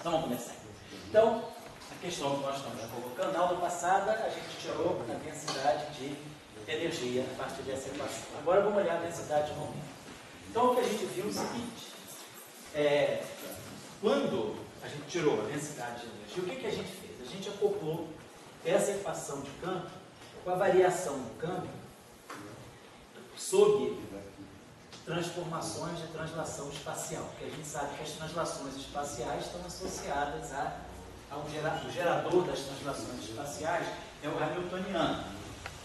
Então vamos começar. Então, a questão que nós estamos colocando, na aula passada a gente tirou a densidade de energia a partir dessa equação. Agora vamos olhar a densidade de momento. Então o que a gente viu é o seguinte, quando a gente tirou a densidade de energia, o que a gente fez? A gente acoplou essa equação de campo com a variação do campo sob transformações de translação espacial, porque a gente sabe que as translações espaciais estão associadas o gerador das translações espaciais é o hamiltoniano.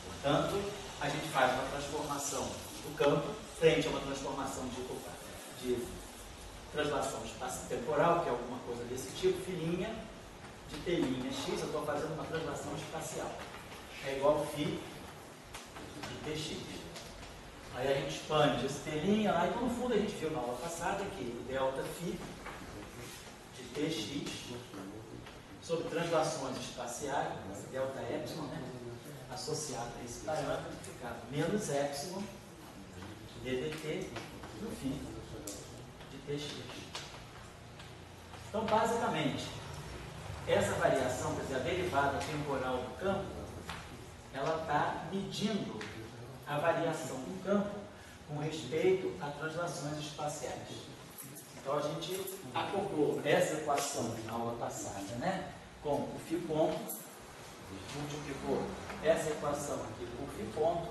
Portanto, a gente faz uma transformação do campo frente a uma transformação de translação espaço-temporal, que é alguma coisa desse tipo, filinha de telinha x, eu estou fazendo uma translação espacial. É igual φ de tx. Aí a gente expande esse telinha lá, e no fundo a gente viu na aula passada que o delta φ de tx sobre translações espaciais, delta epsilon, né, associado a esse parâmetro, ficava menos epsilon ddt no φ de tx. Então, basicamente, essa variação, quer dizer, a derivada temporal do campo, ela está medindo a variação do campo com respeito a translações espaciais. Então a gente acoplou essa equação na aula passada, né, com o φ ponto, multiplicou essa equação aqui com o φ ponto,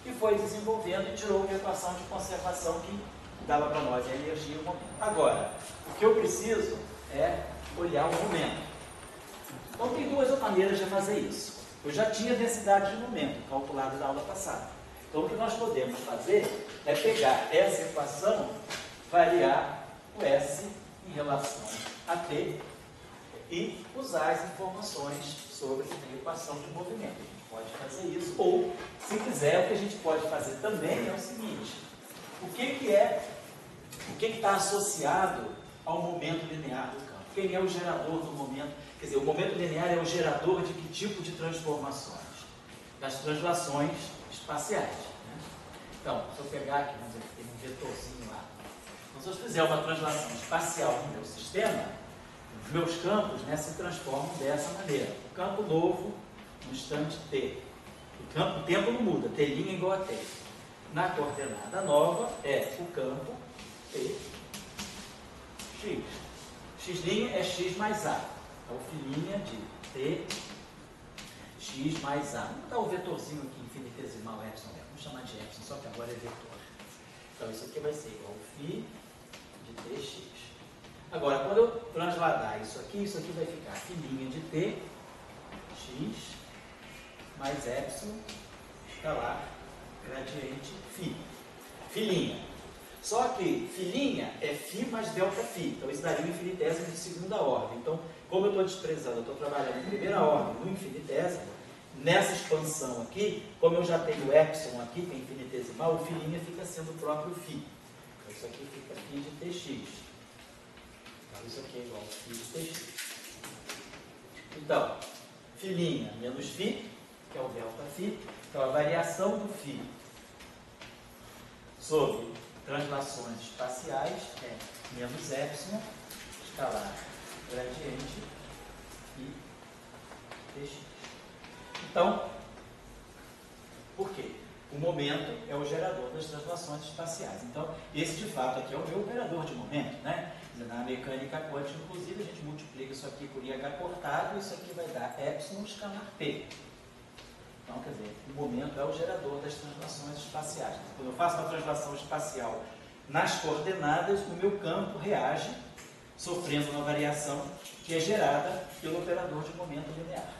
e foi desenvolvendo e tirou uma equação de conservação que dava para nós a energia e o momento. Agora, o que eu preciso é olhar o momento. Então tem duas maneiras de fazer isso. Eu já tinha densidade de momento calculada na aula passada. Então o que nós podemos fazer é pegar essa equação, variar o S em relação a T e usar as informações sobre a equação de movimento. A gente pode fazer isso, ou, se quiser, o que a gente pode fazer também é o seguinte: o que está associado ao momento linear do campo? Quem é o gerador do momento? Quer dizer, o momento linear é o gerador de que tipo de transformações? Das translações espaciais. Né? Então, se eu pegar aqui, vamos dizer que tem um vetorzinho lá. Então, se eu fizer uma translação espacial no meu sistema, os meus campos, né, se transformam dessa maneira. O campo novo, no instante t. O tempo não muda, t' é igual a t. Na coordenada nova é o campo t, x. X' é x mais a. É o filinha de t, x mais a. Vamos dar o vetorzinho aqui, infinitesimal, epsilon. Vamos chamar de epsilon, só que agora é vetor. Então, isso aqui vai ser igual ao φ de tx. Agora, quando eu transladar isso aqui vai ficar filinha de t, x, mais epsilon, escalar, gradiente, φ. Filinha. Só que filinha é φ mais delta φ. Então, isso daria um infinitésimo de segunda ordem. Então, como eu estou desprezando, eu estou trabalhando em primeira ordem no infinitésimo, nessa expansão aqui, como eu já tenho epsilon aqui, que é infinitesimal, o filinha fica sendo o próprio φ. Então, isso aqui fica φ de tx. Então, isso aqui é igual a φ de tx. Então, filinha menos φ, que é o delta φ. Então, a variação do φ sobre translações espaciais é menos epsilon, escalar, gradiente e tx. Então, por quê? O momento é o gerador das translações espaciais. Então, esse de fato aqui é o meu operador de momento, né? Na mecânica quântica, inclusive, a gente multiplica isso aqui por IH cortado, e isso aqui vai dar epsilon escalar P. Então, quer dizer, o momento é o gerador das translações espaciais. Então, quando eu faço uma translação espacial nas coordenadas, o meu campo reage, sofrendo uma variação que é gerada pelo operador de momento linear.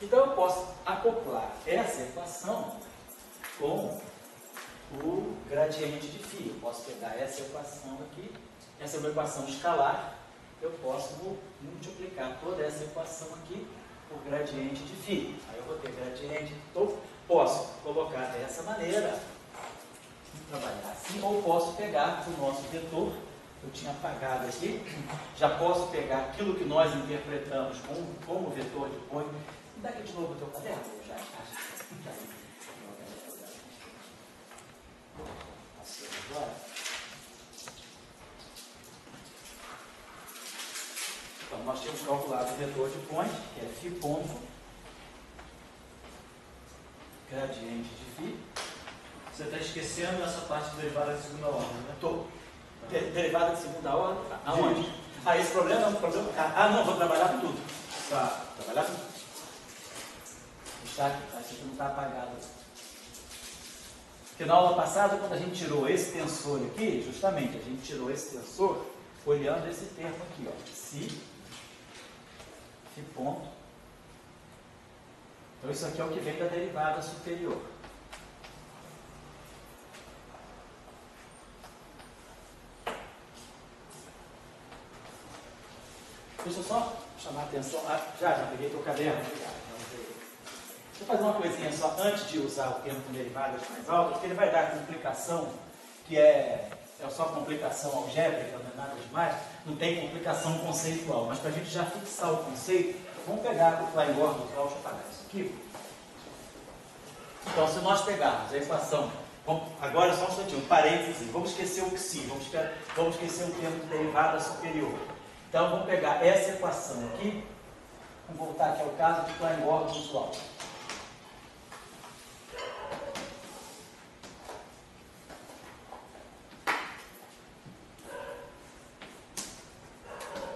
Então, eu posso acoplar essa equação com o gradiente de φ. Eu posso pegar essa equação aqui, essa é uma equação escalar, eu posso multiplicar toda essa equação aqui por gradiente de φ. Aí eu vou ter gradiente, então posso colocar dessa maneira, trabalhar assim, ou posso pegar o nosso vetor, eu tinha apagado aqui, já posso pegar aquilo que nós interpretamos como vetor de Poisson. Me dá aqui de novo o teu caderno, já agora. nós tínhamos calculado o vetor de ponte, que é φ ponto, gradiente de φ. Você está esquecendo essa parte de derivada de segunda ordem, né? Estou. Derivada de segunda ordem? Aonde? Ah, esse problema é um problema. Ah, não, vou trabalhar com tudo. Tá. Trabalhar com tudo. Está aqui, tá? Isso aqui não está apagado. Porque na aula passada, quando a gente tirou esse tensor aqui, justamente, a gente tirou esse tensor olhando esse termo aqui, ó. Φ ponto. Então isso aqui é o que vem da derivada superior. Deixa eu só chamar a atenção. Já peguei teu caderno. Deixa eu fazer uma coisinha só antes de usar o termo com derivadas mais altas, porque ele vai dar complicação, que é só complicação algébrica, não é nada demais, não tem complicação conceitual. Mas para a gente já fixar o conceito, vamos pegar o Klein-Gordon, deixa eu apagar isso aqui. Então, se nós pegarmos a equação, agora só um instantinho, parênteses, vamos esquecer o psi, vamos esquecer o termo de derivada superior. Então, vamos pegar essa equação aqui, vamos voltar aqui ao caso de Klein-Gordon usual.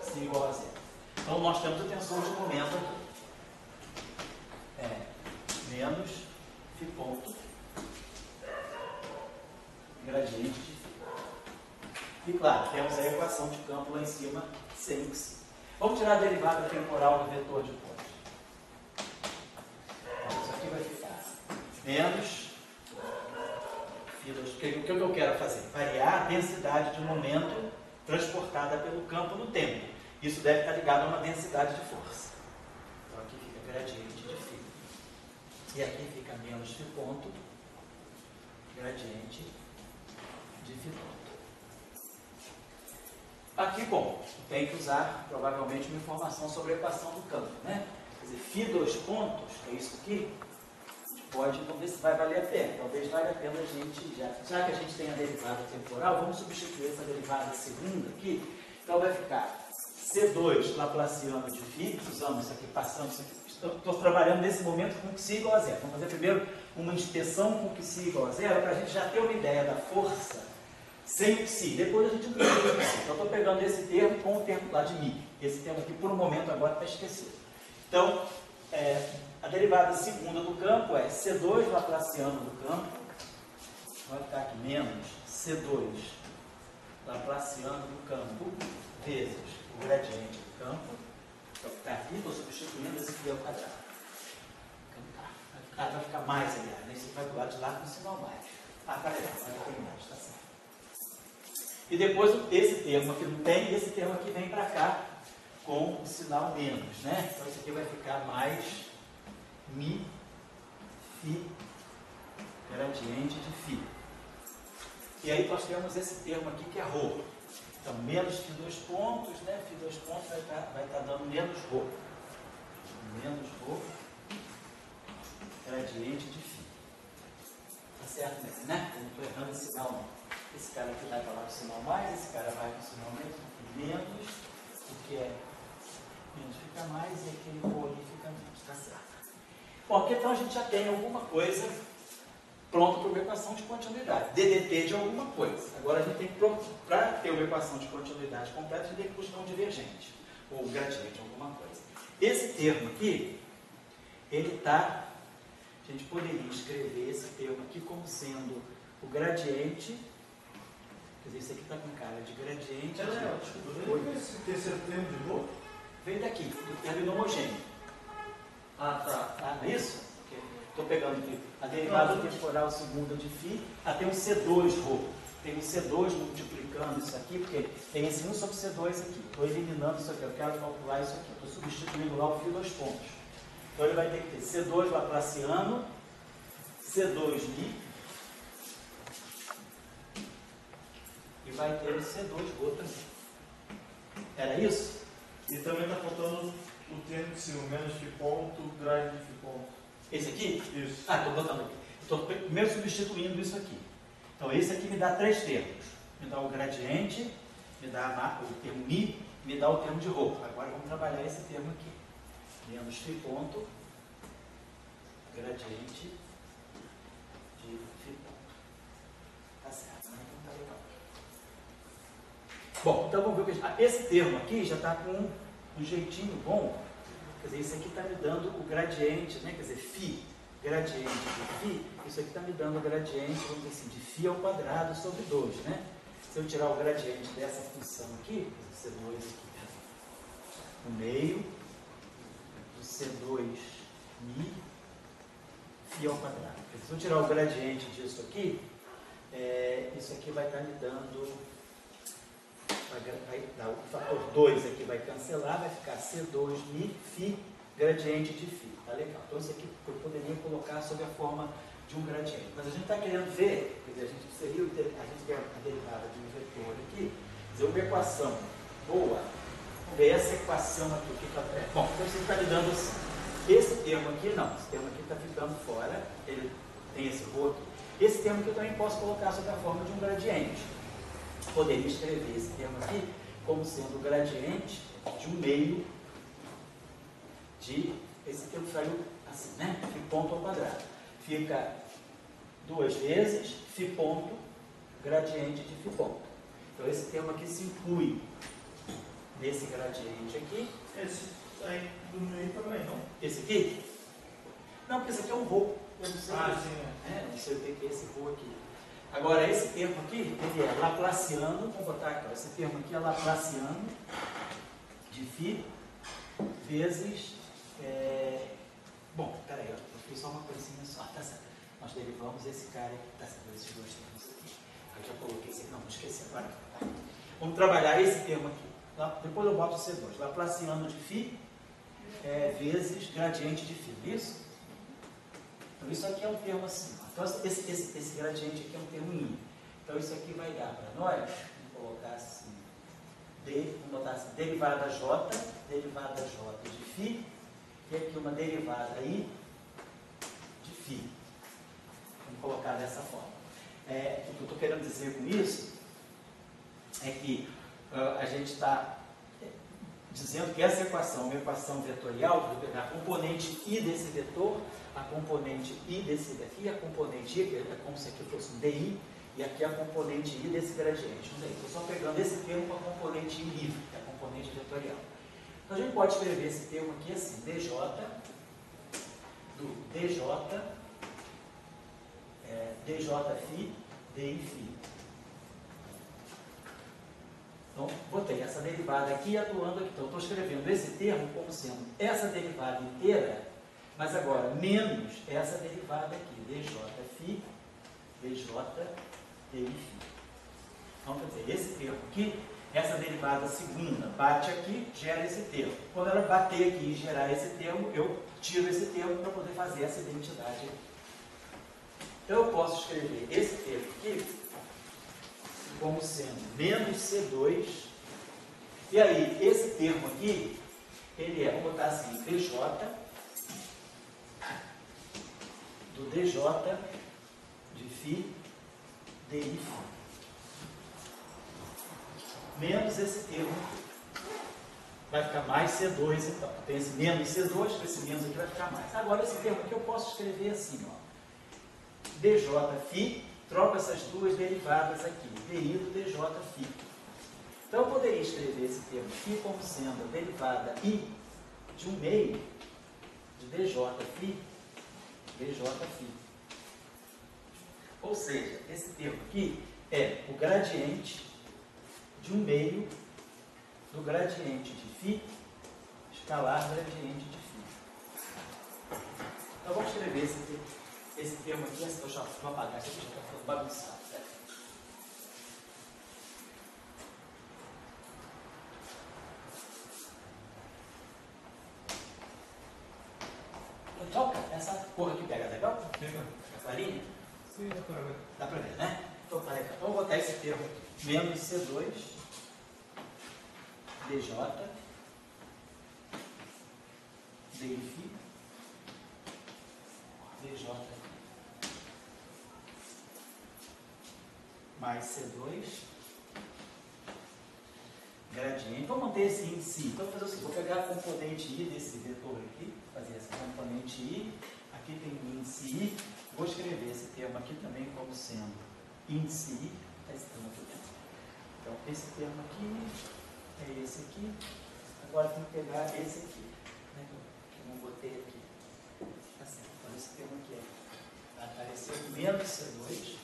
C igual a zero. Então, nós temos o tensor de momento aqui. Menos φ ponto, gradiente de φ. E claro, temos a equação de campo lá em cima, sem psi. Vamos tirar a derivada temporal do vetor de ponte. Então, isso aqui vai ficar menos φ. O que eu quero fazer? Variar a densidade de momento transportada pelo campo no tempo. Isso deve estar ligado a uma densidade de força. Então aqui fica gradiente de φ. E aqui fica menos φ ponto, gradiente de φ ponto. Aqui, bom, tem que usar provavelmente uma informação sobre a equação do campo, né? Quer dizer, φ dois pontos, que é isso aqui, a gente pode, vamos ver se vai valer a pena. Talvez valha a pena a gente, já que a gente tem a derivada temporal, vamos substituir essa derivada segunda aqui. Então vai ficar C2 laplaciano de φ, usamos isso aqui, passando isso aqui. Estou trabalhando nesse momento com psi igual a zero. Vamos fazer primeiro uma inspeção com psi igual a zero, para a gente já ter uma ideia da força sem psi. Depois a gente introduz o psi. Então, estou pegando esse termo com o termo lá de μ. Esse termo aqui, por um momento, agora está esquecido. Então, a derivada segunda do campo é C2 laplaciano do campo. Vai ficar aqui menos C2 laplaciano do campo vezes o gradiente do campo. Então, está aqui, estou substituindo esse aqui ao quadrado. Vai ficar mais, aliás, né? Esse vai do lado de lá com o sinal mais. Tá legal, vai ter mais, está certo. E depois, esse termo aqui não tem, esse termo aqui vem para cá com o sinal menos, né? Então, esse aqui vai ficar mais mi, fi, gradiente de φ. E aí, nós temos esse termo aqui que é ρ. Então, menos φ dois pontos, né? Φ dois pontos vai estar dando menos ρ. Menos ρ, gradiente de φ. Tá certo mesmo, né? Eu não estou errando esse sinal, não. Esse cara aqui vai para lá com o sinal mais, esse cara vai com o sinal menos, o que é menos fica mais, e aquele ρ ali fica menos. Tá certo. Bom, aqui então a gente já tem alguma coisa pronto para uma equação de continuidade. DDT de alguma coisa. Agora a gente tem que, para ter uma equação de continuidade completa, a gente tem que buscar um divergente, ou um gradiente, alguma coisa. Esse termo aqui, ele está, a gente poderia escrever esse termo aqui como sendo o gradiente, quer dizer, esse aqui está com cara de gradiente. Desculpa, esse terceiro termo de ρ? Veio daqui, do termo homogêneo. Ah, tá. Tá, não é isso? Estou pegando aqui a derivada temporal segunda de φ, tem um C2ρ. Tem um C2 multiplicando isso aqui, porque tem esse 1 sobre C2 aqui. Estou eliminando isso aqui, eu quero calcular isso aqui. Estou substituindo lá o φ dois pontos. Então ele vai ter que ter C2 laplaciano, C2μ, e vai ter o C2ρ também. Era isso? E também está faltando o termo de cima, menos φ ponto, grade de φ ponto. Esse aqui? Isso. Estou botando aqui. Estou primeiro substituindo isso aqui. Então, esse aqui me dá três termos. Me dá o gradiente, me dá o termo μ me dá o termo de ρ. Agora vamos trabalhar esse termo aqui. Menos φ ponto, gradiente de φ ponto. Tá certo, né? Então tá legal. Bom, então vamos ver o que esse termo aqui já está com um jeitinho bom. Quer dizer, isso aqui está me dando o gradiente, né? Quer dizer, φ, gradiente de φ, isso aqui está me dando o gradiente, vamos dizer assim, de φ ao quadrado sobre 2, né? Se eu tirar o gradiente dessa função aqui, C2 aqui, no meio do C2 mi φ ao quadrado. Se eu tirar o gradiente disso aqui, isso aqui vai estar me dando, vai dar o fator 2 aqui vai cancelar, vai ficar C2 mi φ gradiente de φ. Tá legal. Então isso aqui eu poderia colocar sob a forma de um gradiente. Mas a gente está querendo ver, quer dizer, a gente quer a derivada de um vetor aqui, quer dizer, uma equação boa. Vamos ver essa equação aqui, o que ela é. Bom, então você está me dando assim. Esse termo aqui não, esse termo aqui está ficando fora, ele tem esse ρ aqui. Esse termo aqui eu também posso colocar sob a forma de um gradiente. Poderia escrever esse termo aqui como sendo o gradiente de um meio de, esse termo saiu assim, né? Φ ponto ao quadrado. Fica 2 vezes φ ponto, gradiente de φ ponto. Então esse termo aqui se inclui nesse gradiente aqui. Esse aí do meio também, não? Esse aqui? Não, porque esse aqui é um ρ. Eu não sei, sim. Não sei o que é esse ρ aqui. Agora, esse termo aqui, ele é laplaciano, vamos botar aqui, ó, esse termo aqui é laplaciano de φ vezes, bom, peraí, eu fiz só uma coisinha só, tá certo. Nós derivamos esse cara aqui, tá certo, esses dois termos aqui. Eu já coloquei esse aqui, não esqueci agora. Vamos trabalhar esse termo aqui. Depois eu boto o C2, laplaciano de φ vezes gradiente de φ, isso? Então isso aqui é um termo assim, ó. Então esse gradiente aqui é um termo in. Então isso aqui vai dar para nós, vamos colocar assim, vamos botar assim, derivada J de φ, e aqui uma derivada I de φ. Vamos colocar dessa forma. O que eu estou querendo dizer com isso é que a gente está dizendo que essa equação é uma equação vetorial, vou pegar a componente I desse vetor, a componente I desse daqui, a componente I, que é como se aqui fosse um DI, e aqui a componente I desse gradiente. Estou só pegando esse termo com a componente I livre, que é a componente vetorial. Então a gente pode escrever esse termo aqui assim, dj do dj, djφ, diφ. Então, botei essa derivada aqui atuando aqui. Então, estou escrevendo esse termo como sendo essa derivada inteira, mas agora menos essa derivada aqui, djφ, dj, diφ. Então, quer dizer, esse termo aqui, essa derivada segunda, bate aqui, gera esse termo. Quando ela bater aqui e gerar esse termo, eu tiro esse termo para poder fazer essa identidade aqui. Então, eu posso escrever esse termo aqui como sendo menos C2, e aí esse termo aqui, ele vou botar assim, dj, do dj de φ, diφ, menos esse termo, vai ficar mais C2, então, tem esse menos C2, esse menos aqui vai ficar mais. Agora esse termo aqui eu posso escrever assim, ó, djφ, troco essas duas derivadas aqui, di do djφ. Então eu poderia escrever esse termo aqui como sendo a derivada I de um meio de djφ, djφ. Ou seja, esse termo aqui é o gradiente de um meio do gradiente de φ, escalar gradiente de φ. Então vamos escrever esse termo aqui, eu já vou apagar, esse aqui já está ficando bagunçado, certo? Então, essa porra aqui pega legal? Pega. A farinha? Sim, dá para ver. Dá para ver, né? Então, tá legal. Então, eu vou botar esse termo aqui, menos C2, dj, diφ, dj, mais C2, gradiente. Vamos manter esse índice I. Então, vou fazer o seguinte, vou pegar a componente I desse vetor aqui, fazer essa componente I, aqui tem o índice I, vou escrever esse termo aqui também como sendo índice I, esse termo aqui dentro. Então, esse termo aqui é esse aqui, agora tem que pegar esse aqui, né, que eu não botei aqui. Tá certo, então esse termo aqui vai aparecer menos C2,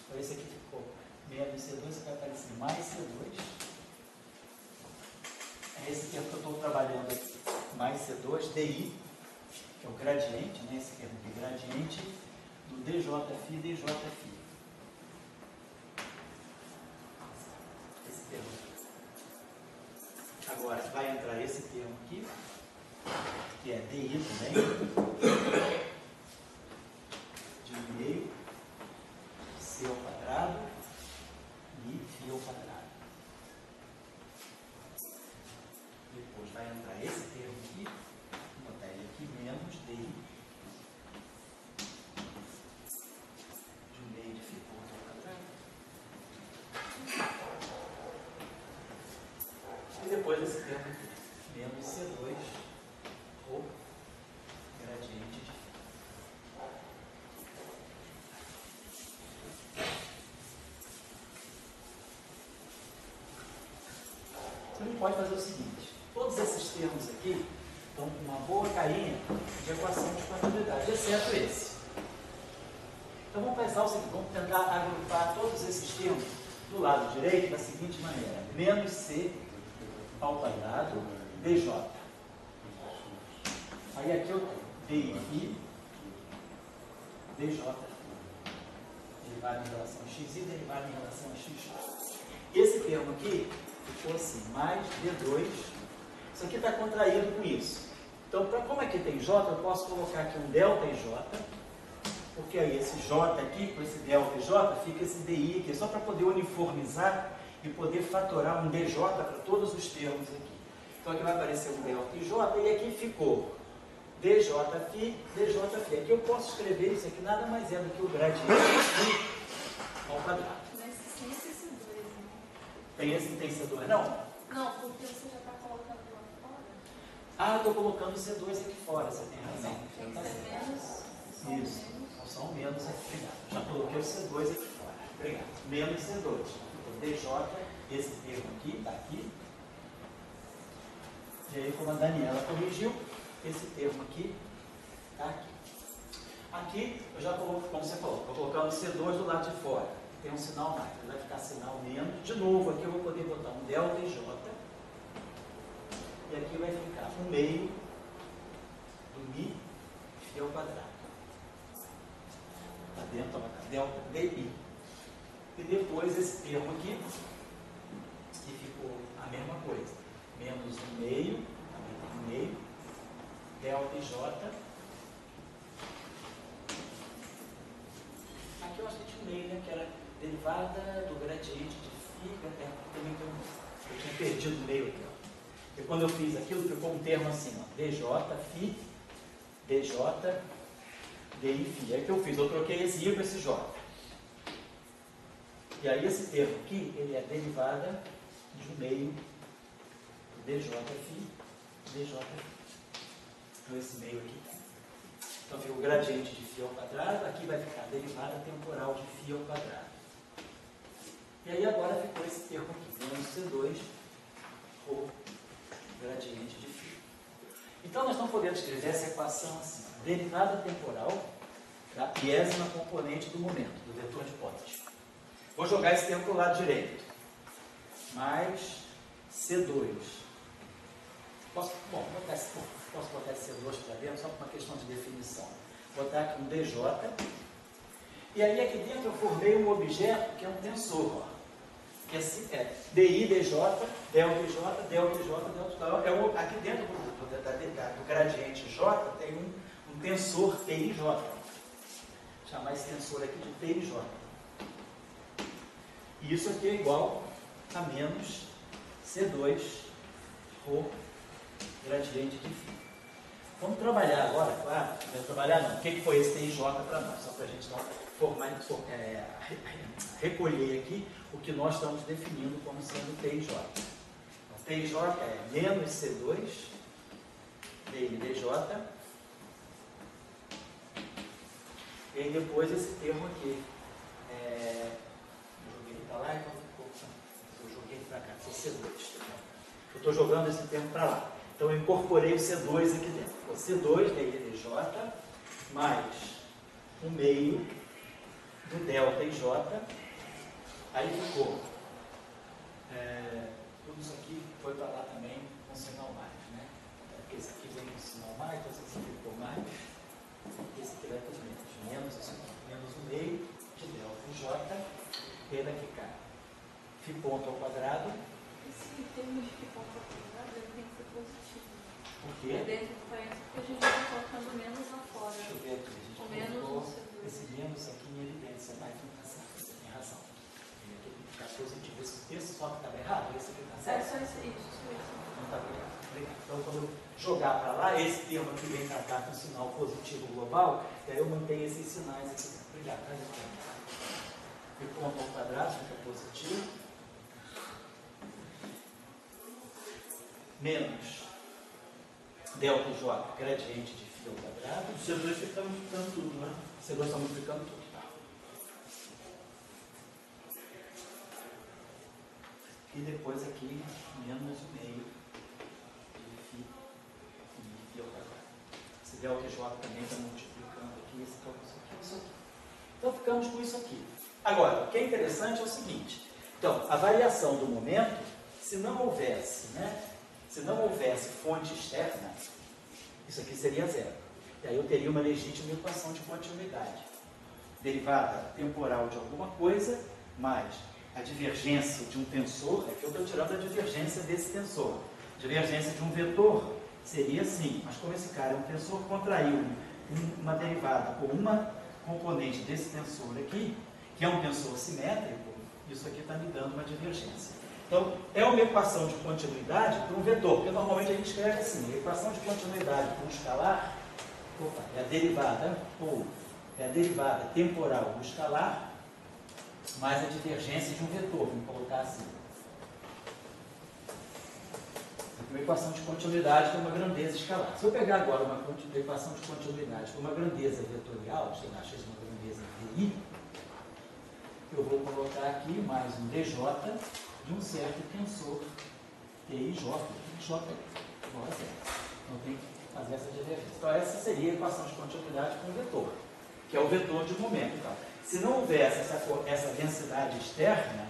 então esse aqui ficou menos C2, vai aparecer mais C2. É esse termo que eu estou trabalhando aqui, mais C2, DI, que é o gradiente, né? Esse termo aqui, gradiente do DJφ, DJφ. Esse termo aqui. Agora, vai entrar esse termo aqui, que é DI também, de 1/2, C ao quadrado e φ ao quadrado. Depois vai entrar esse termo aqui, vou botar ele aqui, menos DI de 1/2 de φ ao quadrado. E depois esse termo aqui, menos C2 ou gradiente de φ. Você não pode fazer o seguinte, todos esses termos aqui estão com uma boa carinha de equação de continuidade, exceto esse. Então vamos pensar o seguinte, vamos tentar agrupar todos esses termos do lado direito da seguinte maneira, menos C ao quadrado dj. Aí aqui eu tenho DI, dj, derivado em relação a x e derivado em relação a x. Esse termo aqui ficou assim, mais D2, isso aqui está contraído com isso. Então, como aqui tem J, eu posso colocar aqui um ΔJ, porque aí esse J aqui, com esse ΔJ, fica esse DI aqui, só para poder uniformizar e poder fatorar um DJ para todos os termos aqui. Então aqui vai aparecer um ΔJ e aqui ficou DJφ, DJφ. Aqui eu posso escrever isso aqui, nada mais é do que o gradiente ao quadrado. Mas sem esse C2, né? Tem esse que tem C2, não? Não, porque você já está colocando lá fora. Ah, estou colocando C2 aqui fora, você tem razão. Tem que ser menos. Isso, então são menos aqui. Obrigado. Já coloquei o C2 aqui fora. Obrigado. Menos C2. Então, DJ, esse termo aqui, está aqui. E aí, como a Daniela corrigiu, esse termo aqui está aqui. Aqui, eu já coloco, como você falou, estou colocando C2 do lado de fora. Tem um sinal mais, vai ficar sinal menos. De novo, aqui eu vou poder botar um ΔJ. E aqui vai ficar 1/2 do Mi φ ao quadrado. Está dentro, vai ficar delta DI. E depois esse termo aqui, que ficou a mesma coisa. Menos 1/2, também tem 1/2, ΔJ. Aqui eu acho que tinha 1/2, né? Que era derivada do gradiente de φ, também eu tinha perdido o meio aqui, ó. E quando eu fiz aquilo, ficou um termo assim, ó, DJ, φ, DJ, DI, φ. Aí o que eu fiz? Eu troquei esse I com esse J. E aí esse termo aqui, ele é derivada de 1/2 do DJ, φ, DJ, φ. Então esse meio aqui. Então fica o gradiente de φ ao quadrado, aqui vai ficar a derivada temporal de φ ao quadrado. E aí agora ficou esse termo aqui, menos C2 ou gradiente de φ. Então nós estamos podendo escrever essa equação assim, derivada temporal da 10ª componente do momento, do vetor de hipótese. Vou jogar esse termo para o lado direito. Mais C2. Posso botar esse C2 para dentro, só por uma questão de definição. Vou botar aqui um DJ. E aí aqui dentro eu formei um objeto que é um tensor. Ó. Que é DI, DJ, ΔJ, ΔJ. Aqui dentro do gradiente J tem um tensor TIJ. Vou chamar esse tensor aqui de TIJ. E isso aqui é igual a menos C2 ou gradiente de φ. Vamos trabalhar agora, claro. Vamos trabalhar não. O que foi esse TIJ para nós? Só para a gente recolher aqui o que nós estamos definindo como sendo TIJ. TJ é menos C2 dele DJ. E aí depois esse termo aqui. Eu joguei ele para lá, então ficou. Eu joguei ele para cá, C2. Eu estou jogando esse termo para lá. Então eu incorporei o C2 aqui dentro. O C2 DJ mais 1/2 do delta IJ. Aí ficou. Tudo isso aqui foi para lá também com sinal mais, né? Porque esse aqui vem com sinal mais, então esse aqui ficou mais. Esse aqui vai para os menos. Menos isso aqui. Menos 1/2 de delta IJ. E vai ficar φ ponto ao quadrado. Esse termo de φ ponto ao quadrado ele tem que ser positivo. Por quê? É dentro do parênteses porque a gente está colocando menos lá fora. Deixa eu ver aqui. A gente O menos colocou no C2. esse menos aqui em evidência. Mas não está certo. Você tem razão. Ele aqui tem que ficar positivo. Esse texto só que estava errado. Esse aqui está É certo. só isso. Não está obrigado. Então, quando eu jogar para lá, esse termo aqui vem tratar com sinal positivo global, e aí eu mantenho esses sinais aqui. Obrigado. E ponto ao quadrado fica positivo. Menos delta J, gradiente de φ ao quadrado. O C2 está multiplicando tudo, né? C2 está multiplicando tudo. Tá? E depois aqui, menos 1/2 de φ ao quadrado. Esse delta J também está multiplicando aqui, esse aqui, isso aqui. Então ficamos com isso aqui. Agora, o que é interessante é o seguinte. Então, a variação do momento, se não houvesse, se não houvesse fonte externa, isso aqui seria zero. E aí eu teria uma legítima equação de continuidade. Derivada temporal de alguma coisa, mais a divergência de um tensor, aqui eu estou tirando a divergência desse tensor. Divergência de um vetor seria assim, mas como esse cara é um tensor, contraiu uma derivada com uma componente desse tensor aqui, que é um tensor simétrico, isso aqui está me dando uma divergência. Então, é uma equação de continuidade para um vetor, porque normalmente a gente escreve assim, a equação de continuidade para um escalar, é a derivada, ou é a derivada temporal do escalar, mais a divergência de um vetor, vamos colocar assim. Uma equação de continuidade com uma grandeza escalar. Se eu pegar agora uma equação de continuidade com uma grandeza vetorial, sei lá, achei uma grandeza VI, eu vou colocar aqui mais um DJ de um certo tensor TIJ, J igual a zero. Então tem que fazer essa divergência. Então essa seria a equação de continuidade com o vetor, que é o vetor de momento. Então, se não houvesse essa densidade externa,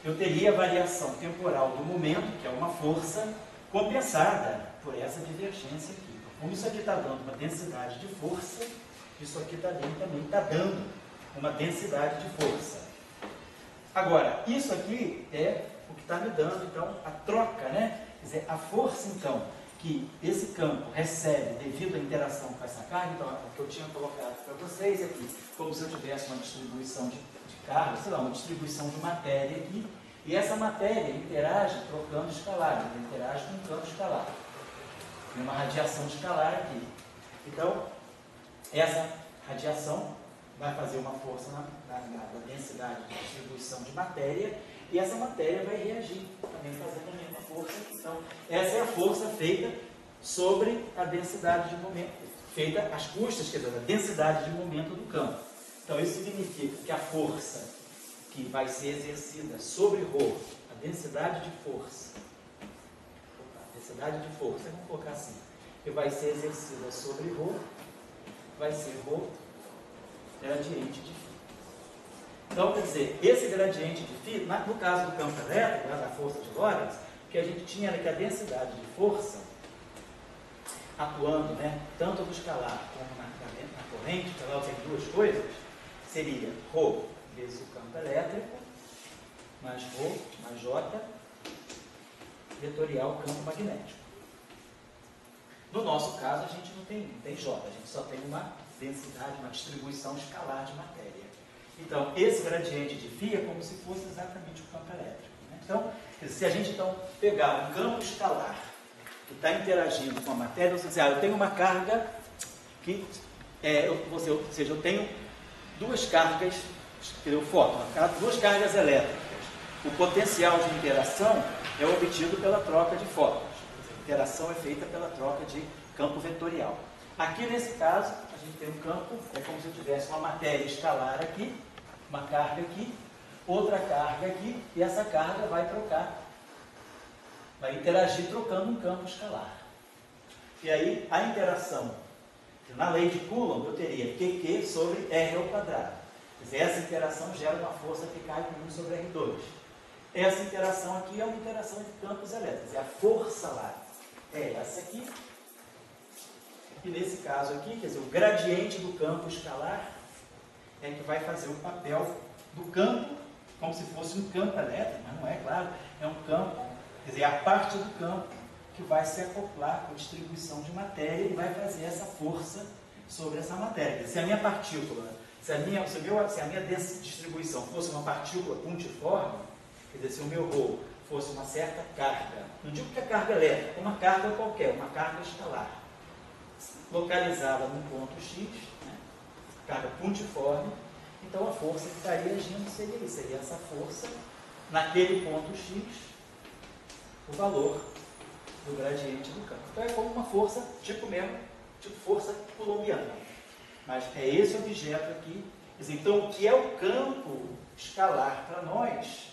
eu teria a variação temporal do momento, que é uma força, compensada por essa divergência aqui. Então, como isso aqui está dando uma densidade de força, isso aqui também está dando uma densidade de força. Agora, isso aqui é o que está me dando, então, a troca, né? Quer dizer, a força, então, que esse campo recebe devido à interação com essa carga, então, o que eu tinha colocado para vocês aqui, como se eu tivesse uma distribuição de carga, sei lá, uma distribuição de matéria aqui, e essa matéria interage trocando escalar, ela interage com um campo escalar. Tem uma radiação escalar aqui. Então, essa radiação vai fazer uma força na densidade de distribuição de matéria, e essa matéria vai reagir, também fazendo a mesma força. Então, essa é a força feita sobre a densidade de momento, feita às custas, quer dizer, a densidade de momento do campo. Então, isso significa que a força que vai ser exercida sobre ρ, a densidade de força, vamos colocar assim, que vai ser exercida sobre ρ, vai ser ρ gradiente de φ. Então, quer dizer, esse gradiente de φ, no caso do campo elétrico, da força de Lorentz, o que a gente tinha era que a densidade de força, atuando, tanto no escalar como na corrente, que ela tem duas coisas, seria ρ vezes o campo elétrico, mais ρ, mais J, vetorial campo magnético. No nosso caso, a gente não tem J, a gente só tem uma densidade, uma distribuição escalar de matéria. Então, esse gradiente de φ é como se fosse exatamente o campo elétrico. Então, se a gente pegar um campo escalar que está interagindo com a matéria, você diz, eu tenho uma carga que, ou seja, eu tenho duas cargas, o fóton, duas cargas elétricas. O potencial de interação é obtido pela troca de fótons. A interação é feita pela troca de campo vetorial. Aqui nesse caso, a gente tem um campo, é como se eu tivesse uma matéria escalar aqui, uma carga aqui, outra carga aqui, e essa carga vai trocar, vai interagir trocando um campo escalar. E aí, a interação, na lei de Coulomb, eu teria QQ sobre R ao quadrado. Quer dizer, essa interação gera uma força que cai com 1 sobre R2. Essa interação aqui é uma interação de campos elétricos, é a força lá. É essa aqui. E nesse caso aqui, quer dizer, o gradiente do campo escalar é que vai fazer o papel do campo, como se fosse um campo elétrico, mas não é, claro, é um campo, quer dizer, a parte do campo que vai se acoplar com a distribuição de matéria e vai fazer essa força sobre essa matéria. Quer dizer, se a minha partícula, se a minha distribuição fosse uma partícula pontiforme, quer dizer, se o meu ρ fosse uma certa carga, não digo que é carga elétrica, uma carga qualquer, uma carga escalar, localizada num ponto X, né, carga pontiforme, então a força que estaria agindo seria isso, seria essa força naquele ponto X, o valor do gradiente do campo. Então é como uma força, tipo força coulombiana. Mas é esse objeto aqui. Então, o que é o campo escalar para nós?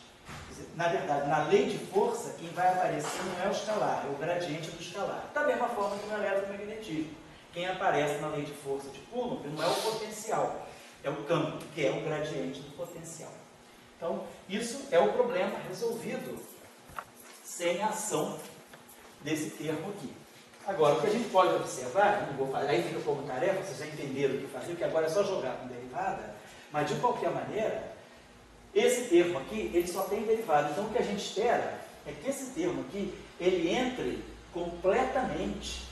Na verdade, na lei de força, quem vai aparecer não é o escalar, é o gradiente do escalar. Da mesma forma que no eletromagnetismo. Quem aparece na lei de força de Coulomb não é o potencial, é o campo, que é o gradiente do potencial. Então, isso é o problema resolvido sem a ação desse termo aqui. Agora, o que a gente pode observar, não vou fazer, aí fica como tarefa, vocês já entenderam o que fazer, porque agora é só jogar com derivada, mas de qualquer maneira, esse termo aqui, ele só tem derivada. Então, o que a gente espera é que esse termo aqui, ele entre completamente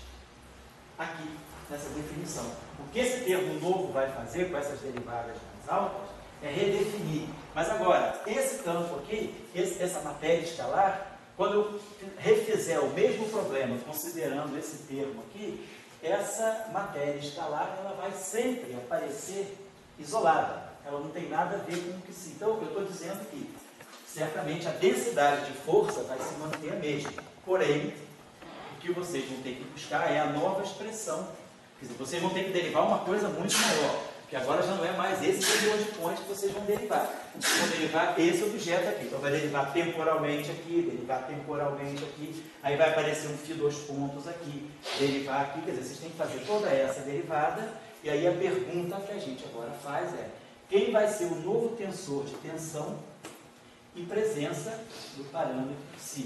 aqui, nessa definição. O que esse termo novo vai fazer com essas derivadas mais altas é redefinir. Mas agora, esse campo aqui, essa matéria escalar, quando eu refizer o mesmo problema, considerando esse termo aqui, essa matéria escalar ela vai sempre aparecer isolada. Ela não tem nada a ver com o que se... Então, o que eu estou dizendo aqui, certamente a densidade de força vai se manter a mesma. Porém, o que vocês vão ter que buscar é a nova expressão. Quer dizer, vocês vão ter que derivar uma coisa muito maior, porque agora já não é mais esse valor de ponte que vocês vão derivar. Vocês vão derivar esse objeto aqui. Então, vai derivar temporalmente aqui, aí vai aparecer um φ dois pontos aqui, derivar aqui, quer dizer, vocês têm que fazer toda essa derivada, e aí a pergunta que a gente agora faz é, quem vai ser o novo tensor de tensão em presença do parâmetro ψ?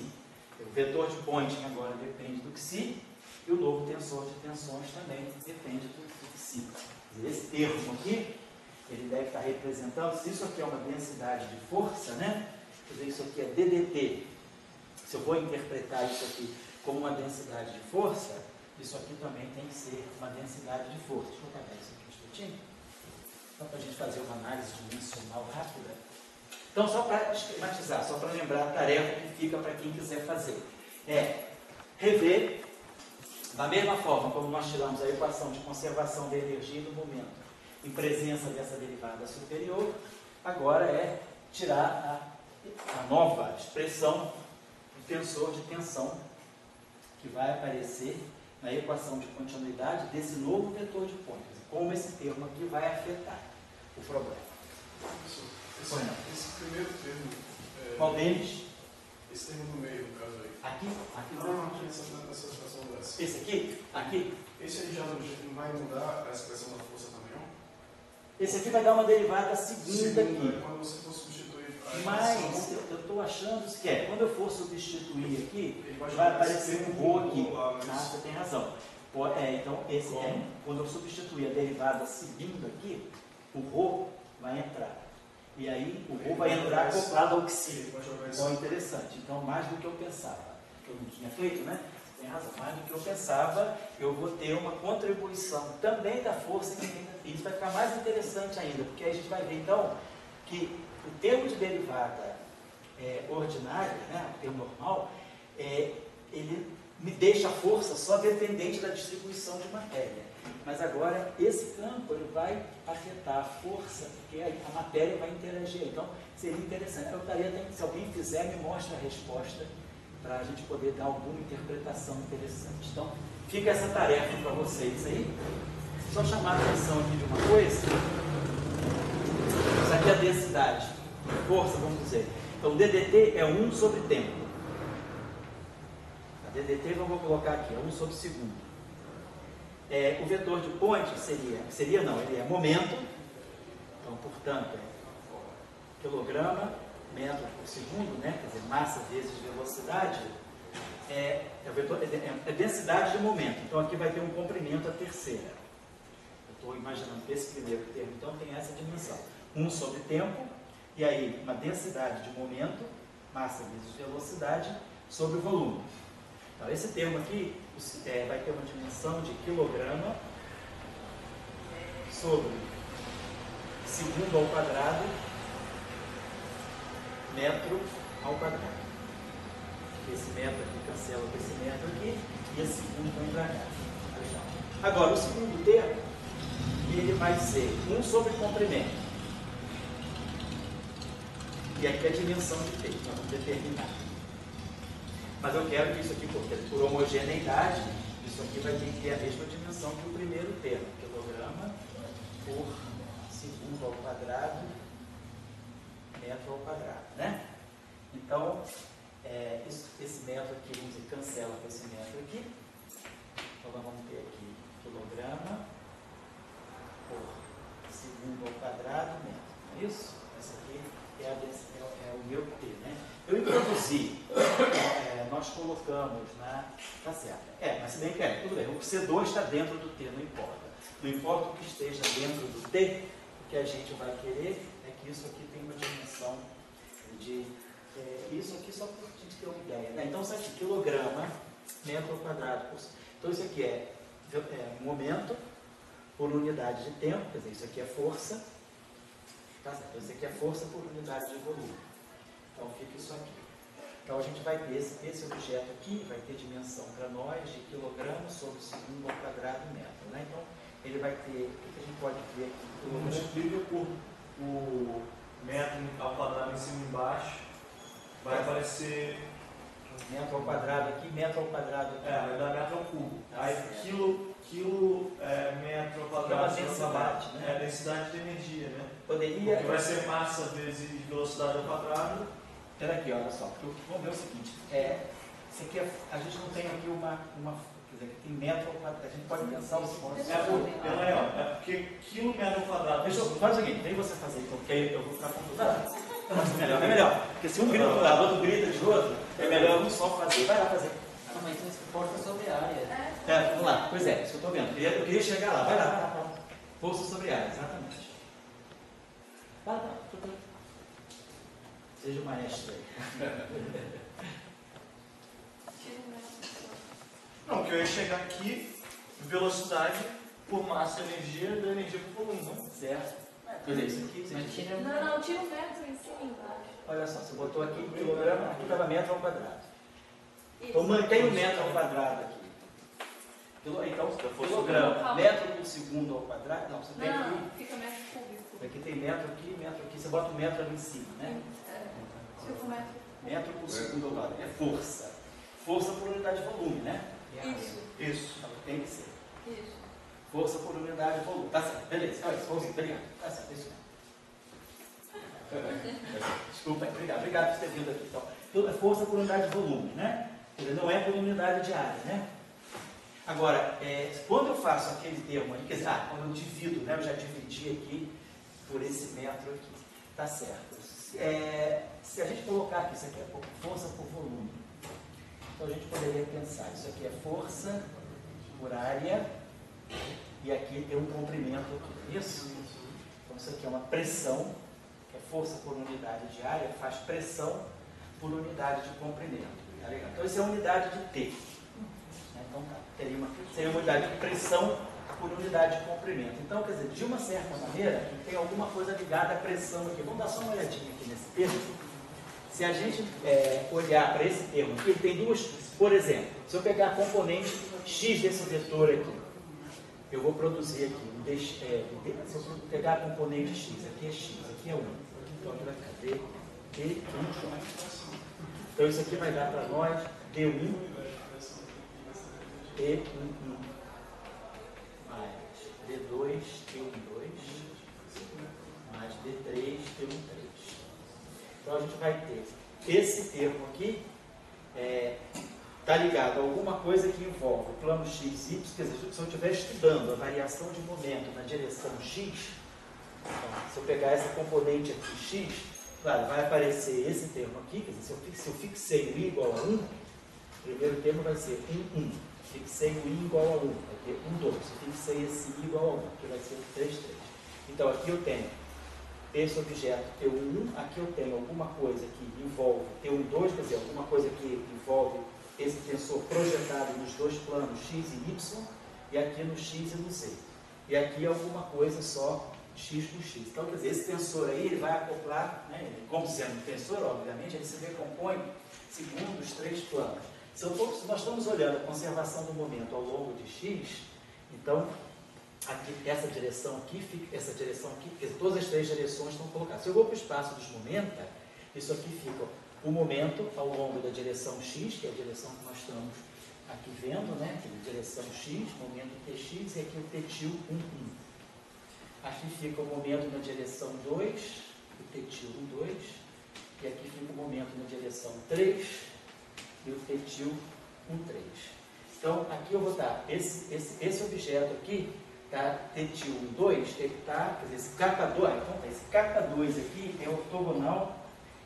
O vetor de Poynting agora depende do ψ, e o novo tensor de tensões também depende do ψ. Esse termo aqui, ele deve estar representando, se isso aqui é uma densidade de força, né? Quer dizer, isso aqui é DDT. Se eu vou interpretar isso aqui como uma densidade de força, isso aqui também tem que ser uma densidade de força. Deixa eu apagar isso aqui um instantinho, só para a gente fazer uma análise dimensional rápida. Então, só para esquematizar, só para lembrar a tarefa que fica para quem quiser fazer, é rever, da mesma forma como nós tiramos a equação de conservação da energia e do momento em presença dessa derivada superior, agora é tirar a nova expressão do tensor de tensão que vai aparecer na equação de continuidade desse novo vetor de Poynting. Como esse termo aqui vai afetar o problema. Esse primeiro termo... Qual deles? Esse termo no meio, no caso aí. Aqui? Não, nessa expressão dessa. Esse aqui? Aqui? Esse aí já não vai mudar a expressão da força também, não? Esse aqui vai dar uma derivada segunda aqui. Quando você for substituir a Mas eu estou achando que quando eu for substituir aqui, vai aparecer um ρ aqui. Você tem razão. Então, esse é, quando eu substituir a derivada segunda aqui, o ρ vai entrar. E aí o ρ vai entrar acoplado ao ψ. Então é interessante. Então, mais do que eu pensava, que eu não tinha feito, né? Você tem razão. Mais do que eu pensava, eu vou ter uma contribuição também da força que isso vai ficar mais interessante ainda, porque aí a gente vai ver então que o termo de derivada ordinária, né, o termo normal, ele me deixa a força só dependente da distribuição de matéria. Mas agora, esse campo ele vai afetar a força, porque a matéria vai interagir. Então, seria interessante. Eu estaria, se alguém fizer, me mostre a resposta para a gente poder dar alguma interpretação interessante. Então, fica essa tarefa para vocês aí. Só chamar a atenção aqui de uma coisa. Isso aqui é a densidade, força, vamos dizer. Então, DDT é 1 sobre tempo. A DDT, vamos colocar aqui, é 1 sobre segundo. O vetor de Point ele é momento. Então, portanto, é quilograma, metro por segundo, né? Quer dizer, massa vezes velocidade. É densidade de momento. Então, aqui vai ter um comprimento a terceira. Estou imaginando que esse primeiro termo, então, tem essa dimensão. 1 sobre tempo, e aí uma densidade de momento, massa vezes velocidade, sobre volume. Então, esse termo aqui vai ter uma dimensão de quilograma sobre segundo ao quadrado, metro ao quadrado. Esse metro aqui cancela com esse metro aqui, e esse segundo vem para cá. Agora, o segundo termo, ele vai ser 1 sobre comprimento. E aqui a dimensão de T, nós vamos determinar. Mas eu quero que isso aqui, por homogeneidade, isso aqui vai ter que ter a mesma dimensão que o primeiro termo, quilograma por segundo ao quadrado, metro ao quadrado, né? Então, esse metro aqui, vamos dizer, cancela com esse metro aqui. Então, nós vamos ter aqui quilograma por segundo ao quadrado, metro. Não é isso? Essa aqui é o meu T, né? Eu introduzi, nós colocamos na... Tá certo. Mas se bem que tudo bem. O C2 está dentro do T, não importa. Não importa o que esteja dentro do T, o que a gente vai querer é que isso aqui tenha uma dimensão de... isso aqui só para a gente ter uma ideia, né? Então, isso aqui, quilograma, metro ao quadrado. Então, isso aqui é momento por unidade de tempo, quer dizer, isso aqui é força. Tá certo? Isso aqui é força por unidade de volume. Então, fica isso aqui. Então, a gente vai ter esse objeto aqui, vai ter dimensão para nós de quilograma sobre segundo ao quadrado metro, né? Então, ele vai ter, o que a gente pode ver aqui? Multiplica por o metro ao quadrado em cima e embaixo, vai aparecer... Metro ao quadrado aqui, metro ao quadrado aqui. vai dar metro ao cubo. Aí, metro ao quadrado... É uma densidade, né? É a densidade de energia, né? Poderia... Porque vai ser massa vezes velocidade ao quadrado. Espera aqui, olha só. Vamos ver o seguinte. Isso aqui a gente não tem aqui quer dizer, que tem metro ao quadrado. A gente pode pensar os pontos. Porque quilômetro ao quadrado... Faz o seguinte, vem você fazer, porque aí eu vou ficar confuso. É melhor. Porque se um grita do lado, outro grita de outro, é melhor um só fazer. Vai lá fazer. Mas isso força sobre a área. Vamos lá. Pois é, isso que eu estou vendo. Eu queria chegar lá. Vai lá. Força sobre a área, exatamente. Vai lá. Seja o maestro aí. Não, que eu ia chegar aqui, velocidade por massa e energia, da energia por volume, não? Certo. Quer dizer, isso aqui... Tira o metro em cima e embaixo. Olha só, você botou aqui quilograma, aqui estava metro ao quadrado. Então mantém o metro ao quadrado aqui. Então, quilograma, metro por segundo ao quadrado. Não, você tem aqui... Não, fica metro cúbico. Aqui tem metro aqui, você bota o metro ali em cima, né? Fica o metro. Metro por segundo ao quadrado. É força. Força por unidade de volume, né? Isso. Então, tem que ser. Isso. Força por unidade de volume. Tá certo, beleza. Olha, força, obrigado. Tá certo, isso mesmo. Desculpa aí, obrigado por ter vindo aqui. Então, é força por unidade de volume, né? Quer dizer, não é por unidade de área, né? Agora, quando eu faço aquele termo aí, quer dizer, quando eu divido, né? Eu já dividi aqui por esse metro aqui. Tá certo. Se a gente colocar aqui, isso aqui é força por volume. Então a gente poderia pensar, isso aqui é força por área e aqui tem um comprimento aqui. Isso? Então isso aqui é uma pressão, que é força por unidade de área, faz pressão por unidade de comprimento. Tá legal? Então isso é unidade de T. Então seria uma unidade de pressão por unidade de comprimento. Então, quer dizer, de uma certa maneira, tem alguma coisa ligada à pressão aqui. Vamos dar só uma olhadinha aqui nesse termo. Se a gente olhar para esse termo aqui, ele tem duas, por exemplo, se eu pegar a componente x desse vetor aqui, eu vou produzir aqui, se eu pegar a componente x, aqui é x, aqui é 1. Então aqui vai ficar d, 1. Então isso aqui vai dar para nós D1 E11 mais D2 T12 mais D3 T13. Então a gente vai ter esse termo aqui está ligado a alguma coisa que envolve o plano x, y, quer dizer, se eu estiver estudando a variação de momento na direção x, então, se eu pegar essa componente aqui x, claro, vai aparecer esse termo aqui, quer dizer, se eu fixei o i igual a 1, o primeiro termo vai ser 1, 1. Fixei o i igual a 1, vai ter 1, 2. Fixei esse i igual a 1, que vai ser 3, 3. Então aqui eu tenho esse objeto T1, aqui eu tenho alguma coisa que envolve T12, quer dizer, alguma coisa que envolve esse tensor projetado nos dois planos x e y, e aqui no x e no z. E aqui alguma coisa só x com x. Então, quer dizer, esse tensor aí, ele vai acoplar, né, como sendo um tensor, obviamente, ele se decompõe segundo os três planos. Se nós estamos olhando a conservação do momento ao longo de x, então, aqui, essa direção aqui, porque todas as três direções estão colocadas. Se eu vou para o espaço dos momenta, isso aqui fica o momento ao longo da direção x, que é a direção que nós estamos aqui vendo, né? Direção x, momento tx, e aqui o ttil 1, 1. Aqui fica o momento na direção 2, o ttil 1, 2, e aqui fica o momento na direção 3, e o ttil 1, 3. Então, aqui eu vou dar esse objeto aqui, tá? Ttil 1, 2, ele está, quer dizer, esse K2, então, esse K2 aqui é ortogonal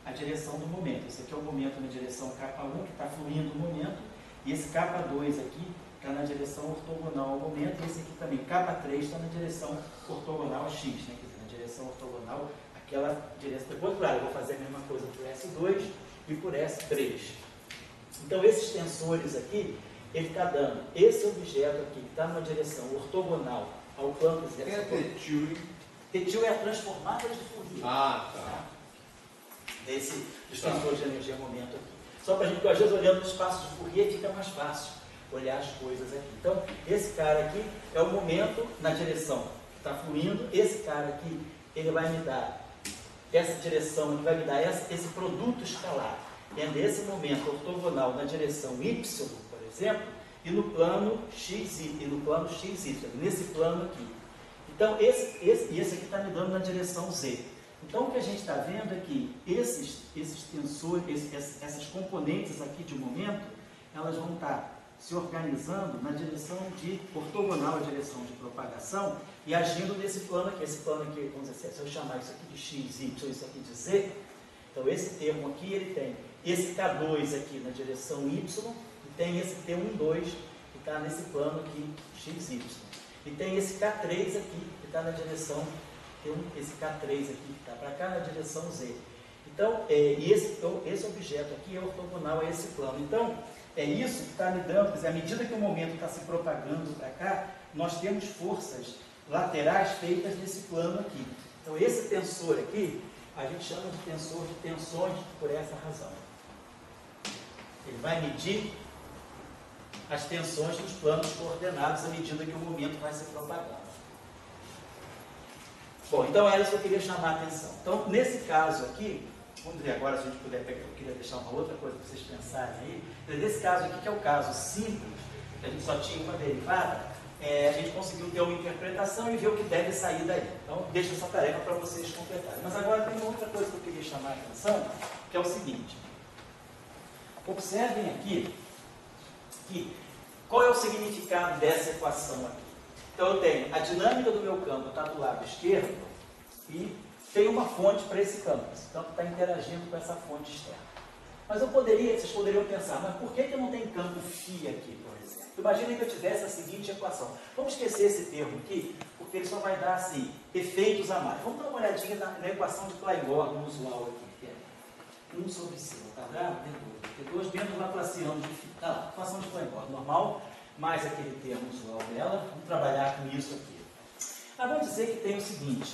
à direção do momento. Esse aqui é o momento na direção K1, que está fluindo o momento, e esse K2 aqui está na direção ortogonal ao momento, e esse aqui também, K3, está na direção ortogonal a x, né? Quer dizer, na direção ortogonal, aquela direção. Depois, claro, eu vou fazer a mesma coisa por S2 e por S3. Então, esses tensores aqui, ele está dando esse objeto aqui, que está numa direção ortogonal ao plano que é Ttil? Ttil é a transformada de Fourier. Ah, tá. Dos tensores de energia momento aqui. Só para a gente, porque às vezes olhando no espaço de Fourier fica mais fácil olhar as coisas aqui. Então, esse cara aqui é o momento na direção que está fluindo. Esse cara aqui, ele vai me dar essa direção, ele vai me dar esse produto escalar. Esse momento ortogonal na direção y, por exemplo, e no plano xy, nesse plano aqui. Então, esse aqui está me dando na direção z. Então, o que a gente está vendo é que esses tensores, essas componentes aqui de momento, elas vão estar se organizando na direção de ortogonal à direção de propagação e agindo nesse plano aqui. Esse plano aqui, vamos dizer, se eu chamar isso aqui de x, y, isso aqui de z, então esse termo aqui, ele tem esse K2 aqui na direção y e tem esse T12 que está nesse plano aqui, x, y. E tem esse K3 aqui que está na direção, esse K3 aqui que está para cá na direção z. Então, esse objeto aqui é ortogonal a esse plano. Então, é isso que está me dando, quer dizer, à medida que o momento está se propagando para cá, nós temos forças laterais feitas nesse plano aqui. Então, esse tensor aqui, a gente chama de tensor de tensões por essa razão. Ele vai medir as tensões dos planos coordenados à medida que o momento vai se propagando. Bom, então era isso que eu queria chamar a atenção. Então, nesse caso aqui, vamos ver agora se a gente puder pegar, eu queria deixar uma outra coisa para vocês pensarem aí. Nesse caso aqui, que é o caso simples, que a gente só tinha uma derivada, a gente conseguiu ter uma interpretação e ver o que deve sair daí. Então, deixo essa tarefa para vocês completarem. Mas agora tem uma outra coisa que eu queria chamar a atenção, que é o seguinte. Observem aqui qual é o significado dessa equação aqui. Então, eu tenho a dinâmica do meu campo está do lado esquerdo e tem uma fonte para esse campo. Esse campo está interagindo com essa fonte externa. Mas vocês poderiam pensar, mas por que eu não tenho campo φ aqui, por exemplo? Imaginem que eu tivesse a seguinte equação. Vamos esquecer esse termo aqui, porque ele só vai dar, assim, efeitos a mais. Vamos dar uma olhadinha na equação de Clapeyron usual aqui, que é 1 sobre C, ao quadrado, D2 menos Laplaciano de φ. Tá lá, equação de Clapeyron normal, mais aquele termo usual dela. Vamos trabalhar com isso aqui. Mas vamos dizer que tem o seguinte.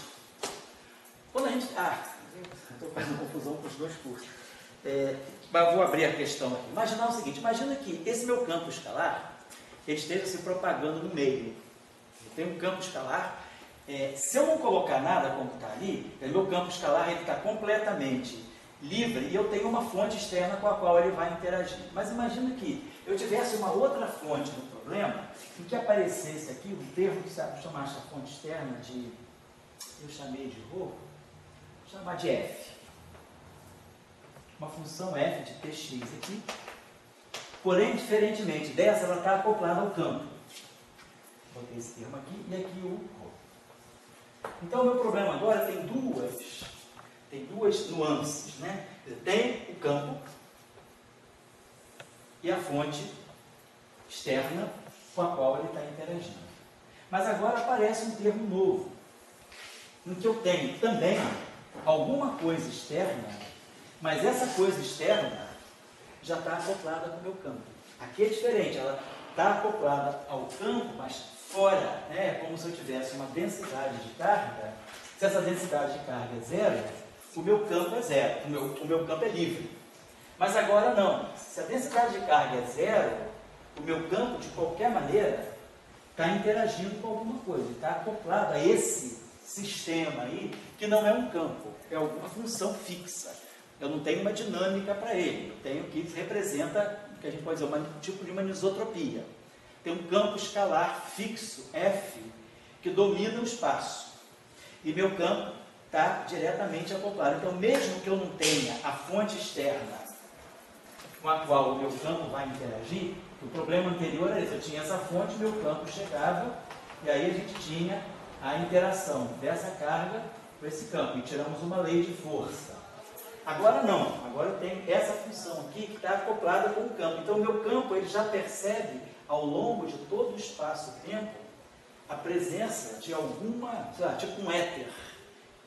Quando a gente... estou fazendo confusão com os dois cursos. Mas vou abrir a questão aqui. Imaginar o seguinte, imagina que esse meu campo escalar, ele esteja se propagando no meio. Eu tenho um campo escalar, se eu não colocar nada como está ali, o meu campo escalar está completamente livre e eu tenho uma fonte externa com a qual ele vai interagir. Mas imagina que eu tivesse uma outra fonte do problema em que aparecesse aqui um termo que sabe chamar essa fonte externa de, eu chamei de ρ, vou chamar de f. Uma função f de tx aqui, porém, diferentemente dessa, ela está acoplada ao campo. Botei esse termo aqui e aqui o ρ. Então, o meu problema agora tem duas nuances, né? Tem o campo e a fonte externa com a qual ele está interagindo. Mas agora aparece um termo novo, em que eu tenho também alguma coisa externa, mas essa coisa externa já está acoplada com o meu campo. Aqui é diferente, ela está acoplada ao campo, mas fora, né? É como se eu tivesse uma densidade de carga. Se essa densidade de carga é zero, o meu campo é zero, o meu campo é livre. Mas agora não. Se a densidade de carga é zero, o meu campo, de qualquer maneira, está interagindo com alguma coisa, está acoplado a esse sistema aí, que não é um campo, é alguma função fixa. Eu não tenho uma dinâmica para ele, eu tenho que representa, o que a gente pode dizer, um tipo de uma anisotropia. Tem um campo escalar fixo, F, que domina o espaço. E meu campo está diretamente acoplado. Então, mesmo que eu não tenha a fonte externa com a qual o meu campo vai interagir, o problema anterior era esse. Eu tinha essa fonte, meu campo chegava, e aí a gente tinha a interação dessa carga com esse campo. E tiramos uma lei de força. Agora não. Agora eu tenho essa função aqui que está acoplada com o campo. Então, o meu campo ele já percebe, ao longo de todo o espaço-tempo, a presença de alguma, sei lá, tipo um éter,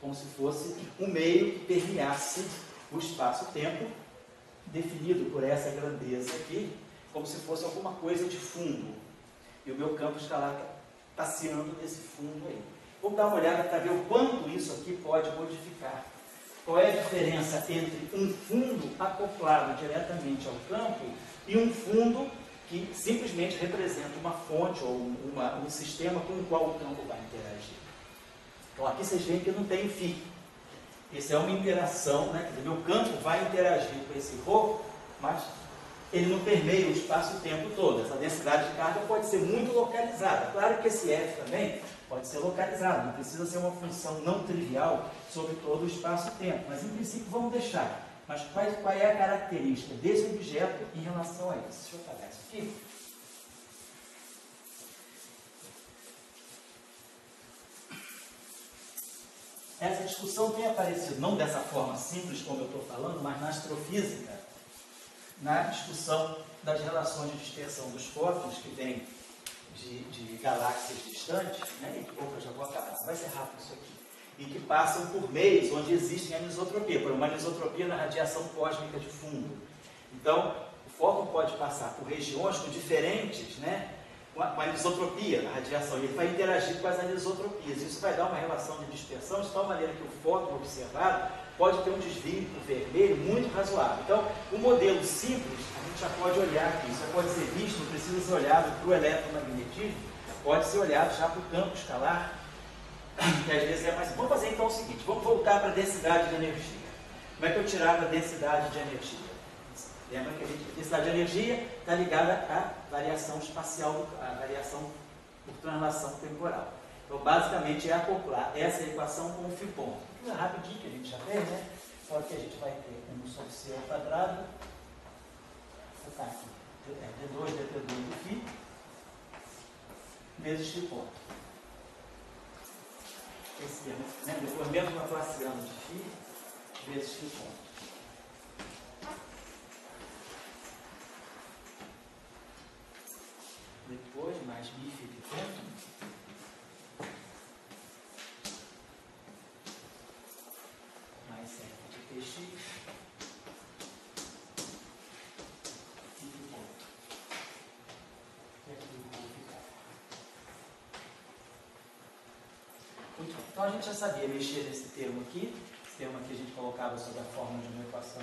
como se fosse um meio que permeasse o espaço-tempo, definido por essa grandeza aqui, como se fosse alguma coisa de fundo. E o meu campo escalar passeando nesse fundo aí. Vamos dar uma olhada para ver o quanto isso aqui pode modificar. Qual é a diferença entre um fundo acoplado diretamente ao campo e um fundo que simplesmente representa uma fonte ou um sistema com o qual o campo vai interagir. Então aqui vocês veem que não tem fim. Isso é uma interação, né? Meu campo vai interagir com esse ρ, mas ele não permeia o espaço o tempo todo. Essa densidade de carga pode ser muito localizada. Claro que esse F também pode ser localizado, não precisa ser uma função não trivial sobre todo o espaço-tempo. Mas em princípio vamos deixar. Mas qual é a característica desse objeto em relação a isso? Deixa eu apagar isso aqui. Essa discussão tem aparecido, não dessa forma simples como eu estou falando, mas na astrofísica, na discussão das relações de dispersão dos fótons que vêm de galáxias distantes, né? Opa, já vou acabar, vai ser rápido isso aqui. E que passam por meios onde existem anisotropia, por uma anisotropia na radiação cósmica de fundo. Então, o fóton pode passar por regiões com diferentes, né, com a anisotropia na radiação, e ele vai interagir com as anisotropias. Isso vai dar uma relação de dispersão de tal maneira que o fóton observado pode ter um desvio para o vermelho muito razoável. Então, o modelo simples, a gente já pode olhar aqui, isso pode ser visto, não precisa ser olhado para o eletromagnetismo, pode ser olhado já para o campo escalar, que às vezes é mais... Vamos fazer então o seguinte, vamos voltar para a densidade de energia. Como é que eu tirava a densidade de energia? Lembra que a densidade de energia está ligada à variação espacial, à variação por translação temporal. Então, basicamente, é acoplar essa equação com o φ-ponto. É rapidinho que a gente já fez, né? Só que a gente vai ter 1 sobre c ao quadrado, tá aqui, d2 dt2 do φ, vezes φ-ponto. Esse termo, né? Depois mesmo Laplaciano de φ, vezes φ-ponto. Depois, mais bif de ponto, mais 7 de px, e de ponto. E aqui o vou ficar. Muito bem. Então a gente já sabia mexer nesse termo aqui. Esse termo aqui a gente colocava sob a forma de uma equação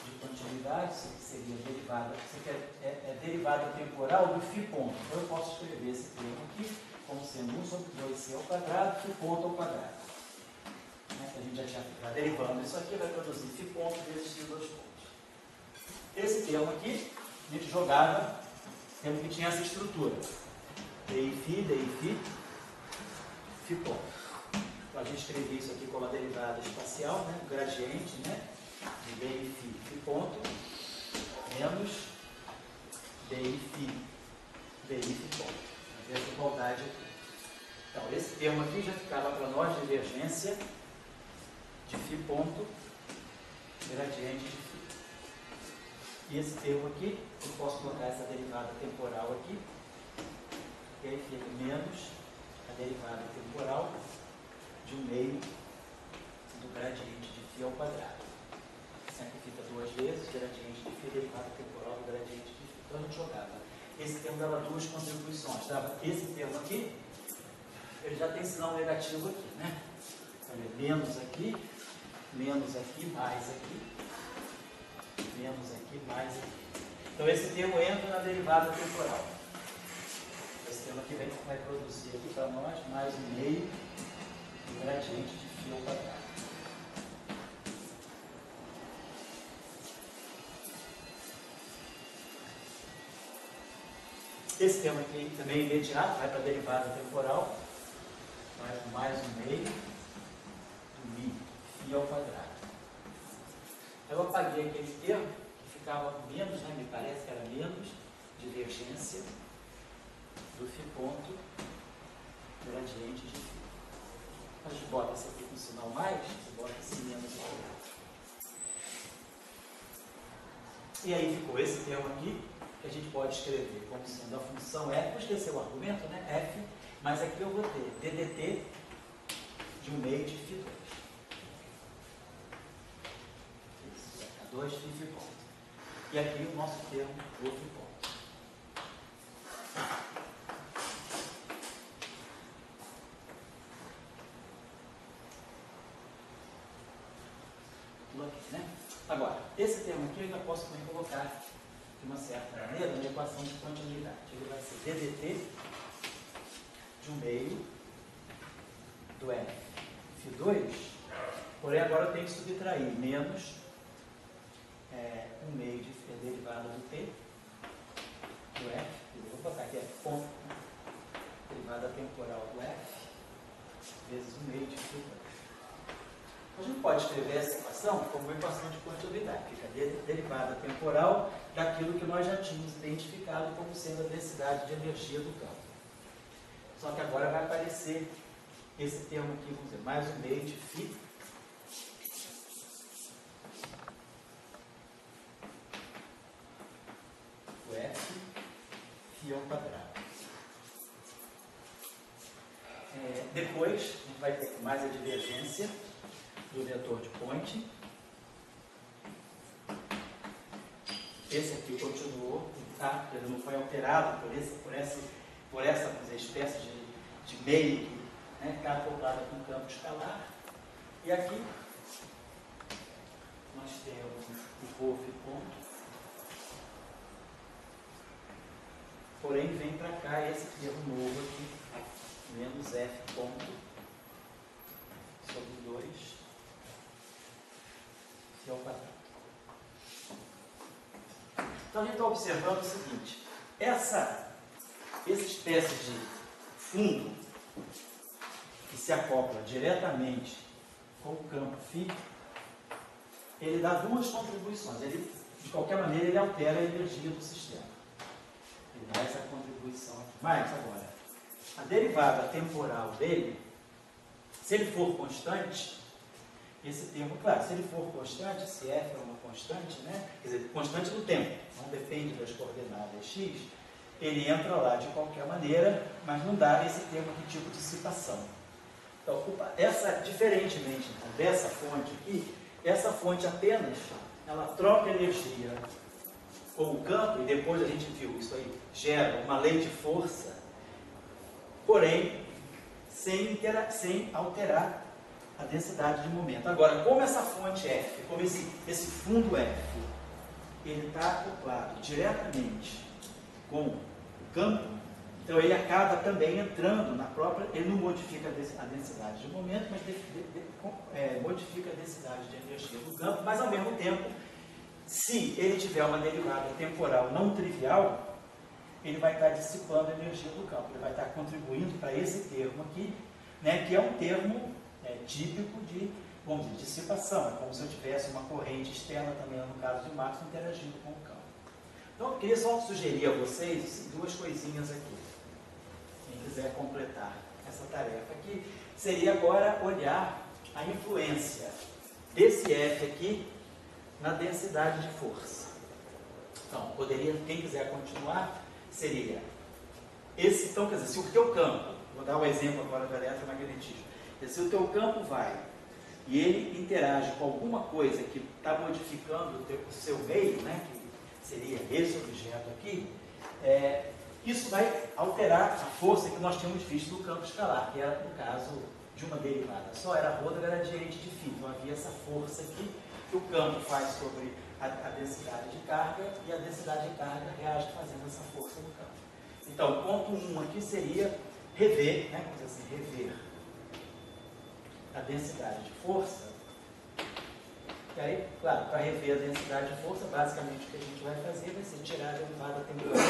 de continuidade, isso aqui seria derivada, isso aqui é derivada temporal do φ-ponto. Então eu posso escrever esse termo aqui como sendo 1 sobre 2c ao quadrado, φ-ponto ao quadrado. né, que a gente já tinha está derivando isso aqui, vai produzir φ ponto vezes φ dois pontos. Esse termo aqui, a gente jogava, termo que tinha essa estrutura. DI φ ponto. Então a gente escrevia isso aqui como a derivada espacial, né, o gradiente, né, de DI φ ponto, menos DI φ ponto. A desigualdade aqui. Então, esse termo aqui já ficava para nós divergência de φ ponto, gradiente de φ. E esse termo aqui, eu posso colocar essa derivada temporal aqui, e aí fica menos a derivada temporal de 1/2 do gradiente de φ ao quadrado. Simplifica duas vezes, gradiente de φ, derivada temporal do gradiente de φ. Então a gente jogava. Esse termo dava duas contribuições. Dava esse termo aqui, ele já tem sinal negativo aqui, né? Então, é menos aqui, mais aqui, menos aqui, mais aqui. Então esse termo entra na derivada temporal. Esse termo aqui vai produzir aqui para nós mais 1/2 do gradiente de φ ao quadrado. Esse termo aqui também imediato, vai para a derivada temporal, vai mais 1/2 do mi φ ao quadrado. Eu apaguei aquele termo que ficava menos, né, me parece que era menos divergência do φ ponto gradiente de φ. A gente bota esse aqui com sinal mais, você bota esse menos aqui. E aí ficou esse termo aqui, que a gente pode escrever como sendo a função f, vou esquecer o argumento, né, f, mas aqui eu vou ter ddt de 1/2 de φ2. Isso, 2 φ ponto. E aqui o nosso termo do φ ponto. Tudo aqui, né? Agora, esse termo aqui eu ainda posso também colocar de uma certa maneira na equação de continuidade. Ele vai ser ddt de 1/2 do f φ2, porém agora eu tenho que subtrair menos 1/2 de derivada do t do f, eu vou botar aqui f ponto, derivada temporal do f vezes 1/2 de φ2. A gente pode escrever essa equação como equação de continuidade, fica a derivada temporal daquilo que nós já tínhamos identificado como sendo a densidade de energia do campo. Só que agora vai aparecer esse termo aqui, vamos dizer, mais 1/2 de φ o f φ ao quadrado. Depois, a gente vai ter mais a divergência do vetor de Point. Esse aqui continuou, tá? Ele não foi alterado por essa vamos dizer, espécie de meio que está acoplada com campo escalar. E aqui nós temos o ρ ponto. Porém, vem para cá esse termo novo aqui, menos f ponto sobre 2 φ ao quadrado. Então a gente está observando o seguinte, essa espécie de fundo que se acopla diretamente com o campo φ, ele dá duas contribuições. Ele, de qualquer maneira, ele altera a energia do sistema. Ele dá essa contribuição aqui. Mas, agora, a derivada temporal dele, se ele for constante, esse termo, claro, se ele for constante, se f é uma constante, né? Quer dizer, constante do tempo, não depende das coordenadas x, ele entra lá de qualquer maneira, mas não dá esse termo aqui tipo de dissipação. Então, diferentemente então, dessa fonte aqui, essa fonte apenas, ela troca energia com o campo, e depois a gente viu, isso aí gera uma lei de força, porém, sem alterar a densidade de momento. Agora, como essa fonte F, como esse fundo F, ele está acoplado diretamente com o campo, Então ele acaba também entrando na própria, ele não modifica a densidade de momento, mas modifica a densidade de energia do campo, mas ao mesmo tempo, se ele tiver uma derivada temporal não trivial, ele vai estar dissipando a energia do campo, ele vai estar contribuindo para esse termo aqui, né, que é um termo típico de, vamos dizer, dissipação, é como se eu tivesse uma corrente externa também, no caso de Maxwell, interagindo com o campo. Então eu queria só sugerir a vocês duas coisinhas aqui, quem quiser completar essa tarefa aqui, seria agora olhar a influência desse F aqui na densidade de força. Então, poderia, quem quiser continuar, seria esse, então, quer dizer, se o teu campo, vou dar um exemplo agora do eletromagnetismo, se o teu campo vai e ele interage com alguma coisa que está modificando o seu meio, né, que seria esse objeto aqui, isso vai alterar a força que nós tínhamos visto no campo escalar, que era, no caso, de uma derivada só, era rho do gradiente de φ. Então havia essa força aqui que o campo faz sobre a densidade de carga e a densidade de carga reage fazendo essa força no campo. Então, ponto 1 aqui seria rever, né, vamos dizer assim, rever a densidade de força. E aí, claro, para rever a densidade de força, basicamente o que a gente vai fazer vai ser tirar a derivada temporal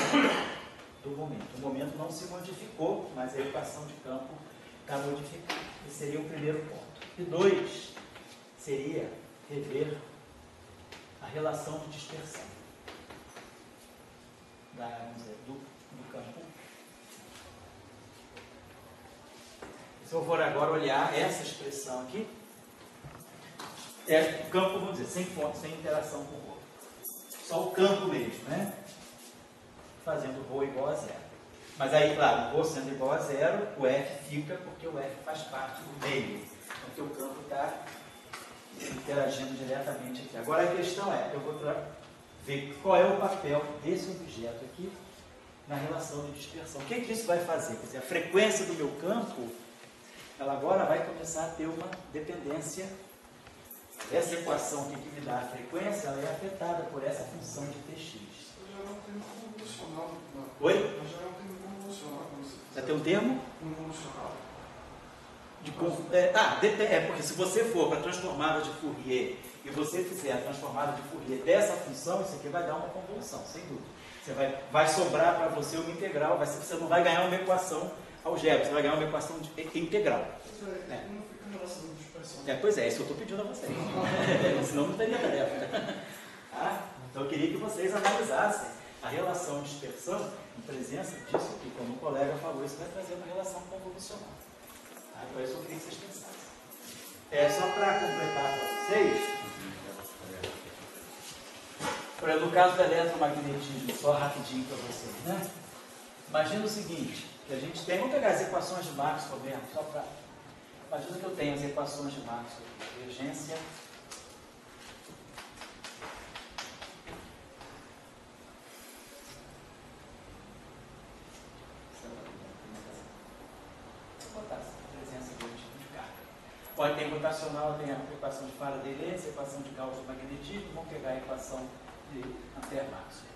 do momento. O momento não se modificou, mas a equação de campo está modificada. Esse seria o primeiro ponto. E 2 seria rever a relação de dispersão vamos dizer, do campo. Se eu for agora olhar essa expressão aqui, é o campo, vamos dizer, sem fonte, sem interação com o rho. Só o campo mesmo, né? Fazendo rho igual a zero. Mas aí, claro, o rho sendo igual a zero, o F fica porque o F faz parte do meio. Então, o campo está interagindo diretamente aqui. Agora a questão é, eu vou ver qual é o papel desse objeto aqui na relação de dispersão. O que isso vai fazer? Quer dizer, a frequência do meu campo, ela agora vai começar a ter uma dependência. Essa equação aqui que me dá a frequência, ela é afetada por essa função de Tx. Eu já não tenho convolucional. Oi? Eu já não tenho convolucional. Já tem um termo? Convolucional. Porque se você for para a transformada de Fourier e você fizer a transformada de Fourier dessa função, isso aqui vai dar uma convolução, sem dúvida. Você vai sobrar para você uma integral, você não vai ganhar uma equação algébrica, você vai ganhar uma equação integral. Não fica em relação de dispersão. Pois é, isso que eu estou pedindo a vocês. Senão não teria tarefa. Então eu queria que vocês analisassem a relação de dispersão em presença disso aqui. Como o colega falou, isso vai trazer uma relação convolucional. Então isso eu queria que vocês pensassem. Só para completar para vocês, no caso do eletromagnetismo, só rapidinho para vocês, né? Imagina o seguinte, que a gente tem, vamos pegar as equações de Maxwell mesmo, só para... Imagina que eu tenho as equações de Maxwell, divergência, pode ter rotacional, tem a equação de Faraday-Lenz, a equação de Gauss-magnetismo, vamos pegar a equação de Ampère-Maxwell.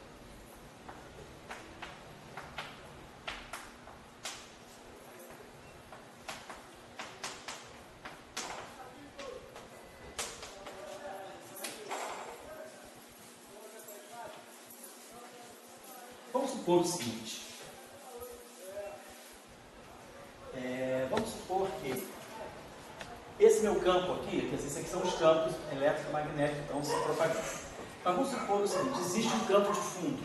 Vamos supor o seguinte. Vamos supor que esse meu campo aqui, quer dizer, esses aqui são os campos eletromagnéticos que estão se propagando. Mas vamos supor o seguinte, existe um campo de fundo.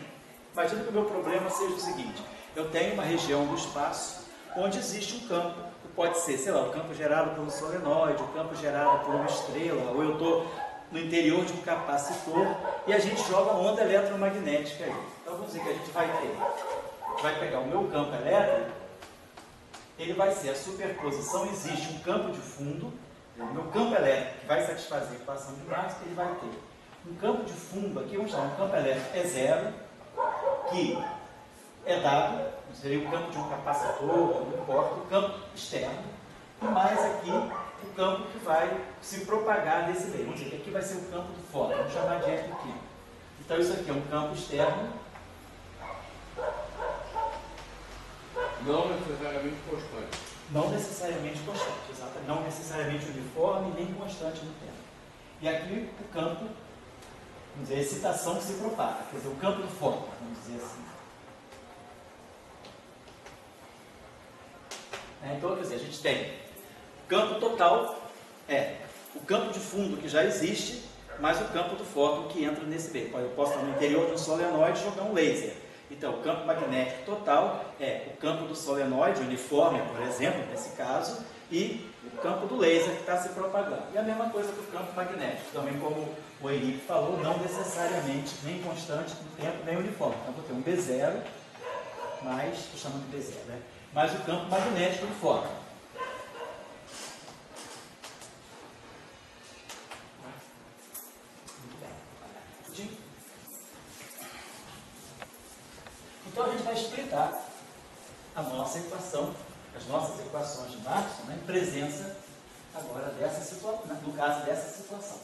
Imagina que o meu problema seja o seguinte, eu tenho uma região do espaço onde existe um campo, que pode ser, sei lá, o campo gerado por um solenoide, o campo gerado por uma estrela, ou eu estou no interior de um capacitor e a gente joga onda eletromagnética aí. Então vamos dizer que a gente vai pegar o meu campo elétrico, ele vai ser a superposição, existe um campo de fundo, o meu campo elétrico que vai satisfazer a equação de Maxwell, ele vai ter um campo de fundo aqui, vamos chamar um campo elétrico é zero, que é dado, seria o campo de um capacitor, não importa, o campo externo, e mais aqui o campo que vai se propagar nesse meio. Vamos dizer que aqui vai ser o campo de fora, vamos chamar de F aqui. Então isso aqui é um campo externo. Não necessariamente constante. Não necessariamente constante, exatamente. Não necessariamente uniforme, nem constante no tempo. E aqui o campo, vamos dizer, a excitação que se propaga, quer dizer, o campo do fóton, vamos dizer assim. Então, quer dizer, a gente tem campo total, o campo de fundo que já existe, mais o campo do fóton que entra nesse meio. Eu posso estar no interior de um solenoide e jogar um laser. Então, o campo magnético total é o campo do solenoide, uniforme, por exemplo, nesse caso, e o campo do laser que está se propagando. E a mesma coisa do campo magnético, também como o Henrique falou, não necessariamente nem constante no tempo, nem uniforme. Então, vou ter um B0, mais, estou chamando de B0, né? Mais o campo magnético do fóton. Então a gente vai explicar a nossa equação, as nossas equações de Maxwell, né, em presença agora dessa situação, no caso dessa situação.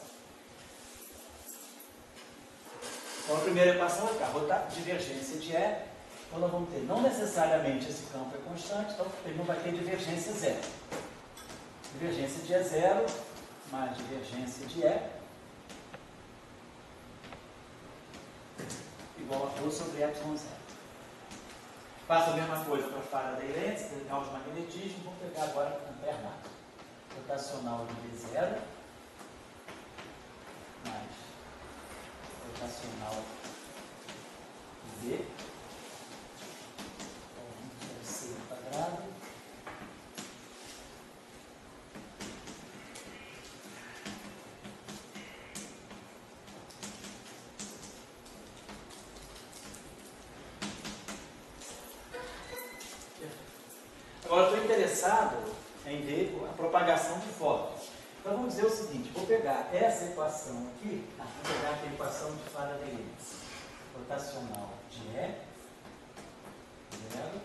Então a primeira equação vai ficar divergência de E. Então nós vamos ter, não necessariamente esse campo é constante, então ele não vai ter divergência zero. Divergência de E zero, mais divergência de E, igual a ρ sobre epsilon zero. Faço a mesma coisa para Faraday lentes, pegar os magnetismos, vamos pegar agora o Ampère-Marx. Rotacional de V0, mais rotacional de V, C quadrado, agora estou interessado em ver a propagação de fótons. Então vamos dizer o seguinte, vou pegar essa equação aqui, vou pegar aqui a equação de Faraday rotacional de E, zero,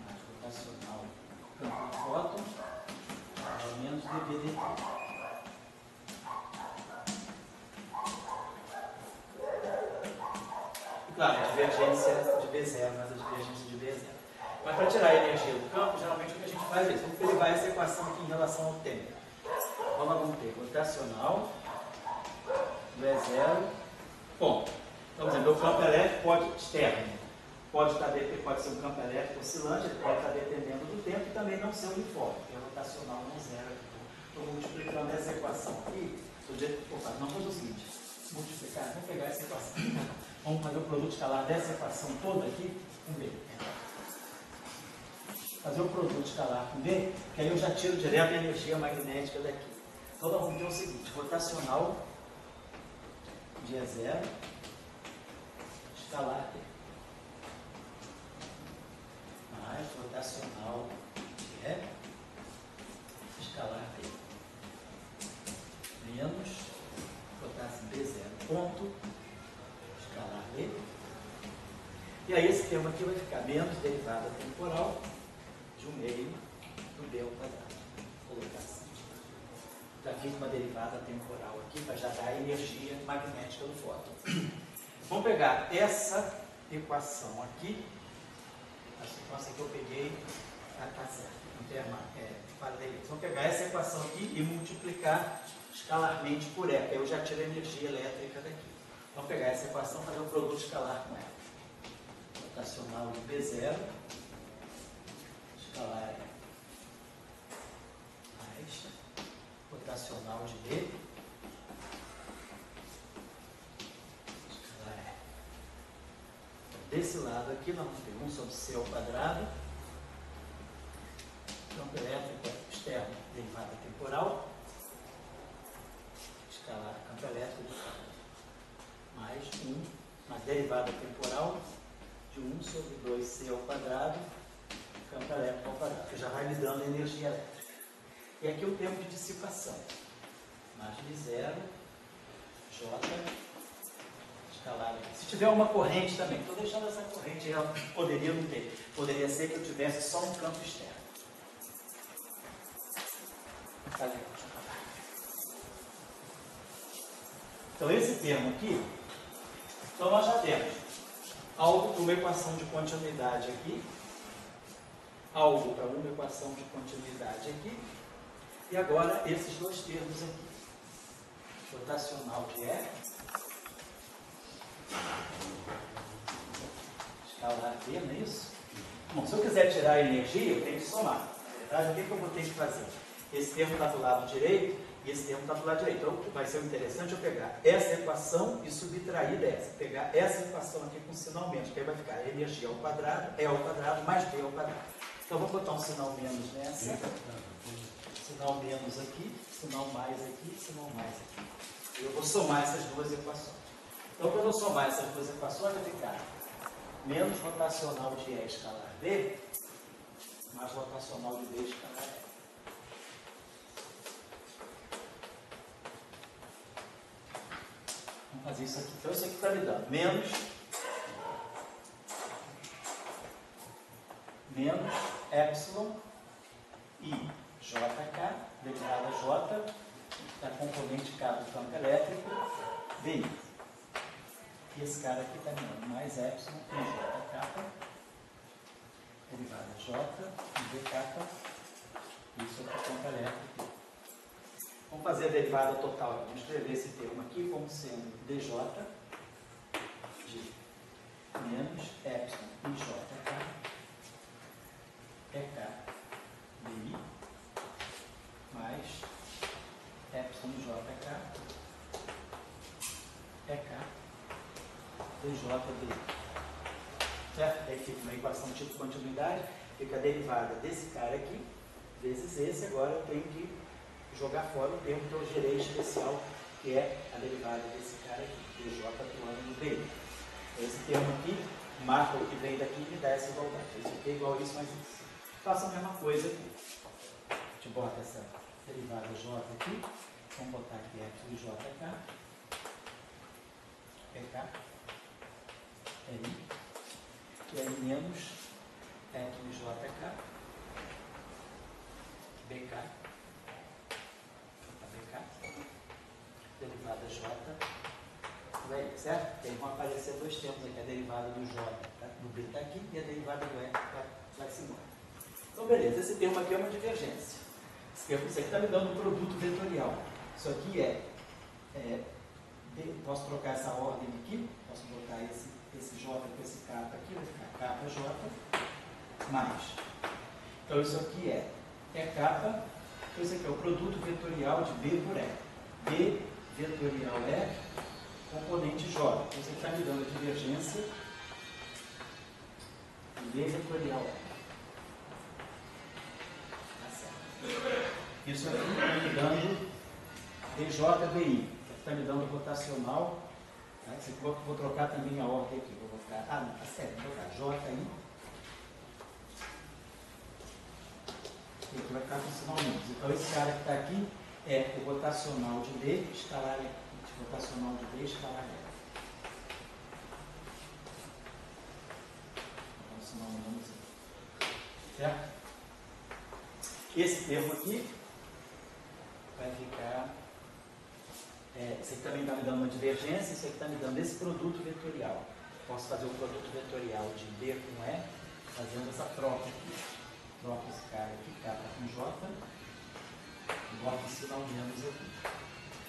mais rotacional campo de fóton, menos dV dt. E claro, a divergência de V0, mas a divergência de V0. Mas para tirar a energia do campo, geralmente o que a gente faz é isso. Vamos derivar essa equação aqui em relação ao tempo. Então nós vamos ter rotacional do E0, ponto. Então, por exemplo, o campo elétrico externo pode ser um campo elétrico oscilante, ele pode estar dependendo do tempo e também não ser uniforme, porque é rotacional não zero. Estou multiplicando essa equação aqui. Não, vou fazer o seguinte, multiplicar, vamos pegar essa equação. Vamos fazer o produto escalar dessa equação toda aqui com B. Fazer o produto escalar com B, que aí eu já tiro direto a energia magnética daqui. Então nós vamos ter o seguinte, rotacional de E0, escalar D, mais rotacional de E, escalar D, menos rotação B0, ponto, escalar D. E aí esse termo aqui vai ficar menos derivada temporal de 1 meio do B ao quadrado. Vou colocar assim. Já fiz uma derivada temporal aqui para já dar a energia magnética do fóton. Vamos pegar essa equação aqui, essa equação que eu peguei, está certo, vamos pegar essa equação aqui e multiplicar escalarmente por E, que eu já tiro a energia elétrica daqui. Vamos pegar essa equação e fazer um produto escalar com ela. Rotacional de B0, escalar E, mais rotacional de B, escalar E. Então, desse lado aqui nós vamos ter 1 sobre C ao quadrado, campo elétrico externo, derivada temporal, escalar campo elétrico do quadrado, mais 1, mais derivada temporal de 1 sobre 2C ao quadrado, campo elétrico ao quadrado, que já vai me dando energia elétrica. E aqui o tempo de dissipação, margem de zero, J, escalar. Se tiver uma corrente também, estou deixando essa corrente, ela poderia não ter. Poderia ser que eu tivesse só um campo externo. Tá legal. Então esse termo aqui, então nós já temos algo para uma equação de continuidade aqui, algo para uma equação de continuidade aqui, e agora esses dois termos aqui, rotacional de E, escalar B, não é isso? Bom, se eu quiser tirar a energia, eu tenho que somar. Na verdade, o que eu vou ter que fazer? Esse termo está do lado direito e esse termo está do lado direito. Então, vai ser interessante eu pegar essa equação e subtrair dessa. Pegar essa equação aqui com sinal menos, que aí vai ficar energia ao quadrado, E ao quadrado, mais B ao quadrado. Então, eu vou botar um sinal menos nessa, sinal menos aqui, sinal mais aqui, sinal mais aqui. Eu vou somar essas duas equações. Então, quando eu somar essas duas equações, vai ficar menos rotacional de E escalar B, mais rotacional de B escalar E. Vamos fazer isso aqui. Então, isso aqui está me dando menos epsilon I JK, derivada J, da componente K do campo elétrico, VI. E esse cara aqui está me dando mais epsilon I JK, derivada J, VK, isso aqui é o campo elétrico. Vamos fazer a derivada total. Vamos escrever esse termo aqui como sendo dj de menos epsilon IJK EK DI mais epsilon IJK EK dj DI. Certo? Aí fica uma equação tipo continuidade, fica a derivada desse cara aqui vezes esse. Agora eu tenho que jogar fora o termo que eu gerei especial, que é a derivada desse cara aqui, dj do ângulo DI. Esse termo aqui marca o que vem daqui e me dá essa igualdade. Isso aqui é igual a isso mais isso. Faça a mesma coisa aqui. A gente bota essa derivada j aqui, vamos botar aqui epsilon jk, pk, li, e aí menos epsilon jk, bk, derivada J, vai, certo? Tem vão aparecer dois termos aqui, a derivada do J, tá? Do B está aqui, e a derivada do E vai se embora. Então, beleza, esse termo aqui é uma divergência. Esse termo aqui está me dando um produto vetorial. Isso aqui posso trocar essa ordem aqui, posso botar esse J com esse K aqui, vai ficar KJ mais. Então, isso aqui é K, então isso aqui é o produto vetorial de B por E. B vetorial é componente J. Então, você está me dando a divergência de B vetorial é. Tá certo. Isso aqui está me dando DJBI. Está me dando rotacional. Tá? Vou trocar também a ordem aqui. Vou botar. Ah, não, tá certo. Vou botar JI. E aqui vai ficar com sinal menos. Então, esse cara que está aqui é o rotacional de B escalar E. Rotacional de B escalar E. Rotacional menos E. Certo? Esse termo aqui vai ficar. Esse aqui também está me dando uma divergência, esse aqui está me dando esse produto vetorial. Posso fazer o produto vetorial de B com E, fazendo essa troca aqui. Troca esse cara aqui, K com J. Bota o sinal menos aqui.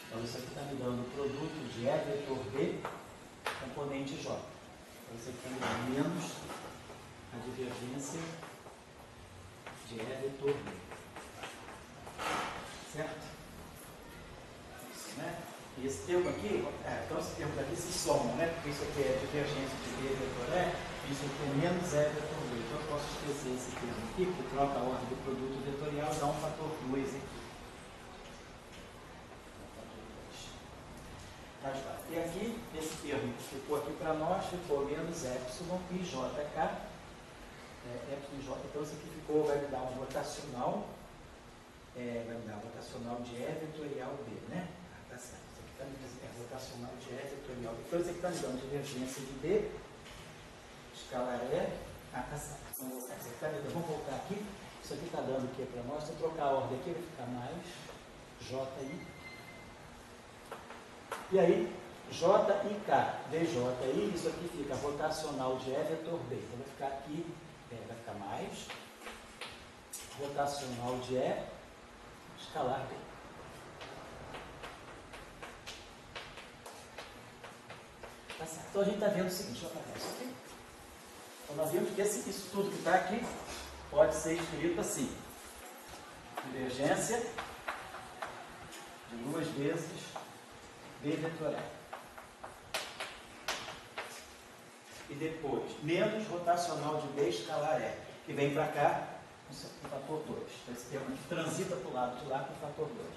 Então, isso aqui está me dando o produto de E vetor B, componente J. Então, isso aqui está me dando menos a divergência de E vetor B. Certo? Isso, né? E esse termo aqui, então esse termo aqui se soma, né? Porque isso aqui é divergência de B vetor E, isso aqui é menos E vetor B. Então, eu posso esquecer esse termo aqui, porque troca a ordem do produto vetorial e dá um fator 2 aqui. E aqui, esse termo que ficou aqui para nós, ficou menos epsilon e jk. Epsilon j, então isso aqui ficou, vai me dar um rotacional, vai me dar um rotacional de E vetorial B, né? Tá certo. Isso aqui está me dizendo rotacional de E vetorial B. Então isso aqui está me dando divergência de B, escalar E. Tá certo. Vamos voltar. Isso aqui tá me dando, vamos voltar aqui. Isso aqui está dando o que para nós? Se eu trocar a ordem aqui, vai ficar mais JI. E aí, J e K, DJ, isso aqui fica rotacional de E vetor B. Então vai ficar aqui, vai ficar mais rotacional de E escalar B. Tá certo. Então a gente está vendo o seguinte, deixa eu apagar isso aqui. Então nós vimos que isso tudo que está aqui pode ser escrito assim. Divergência de 2 vezes B vetor E. E depois, menos rotacional de B escalar E, que vem para cá com o fator 2. Então, esse termo aqui transita para o lado de lá com o fator 2.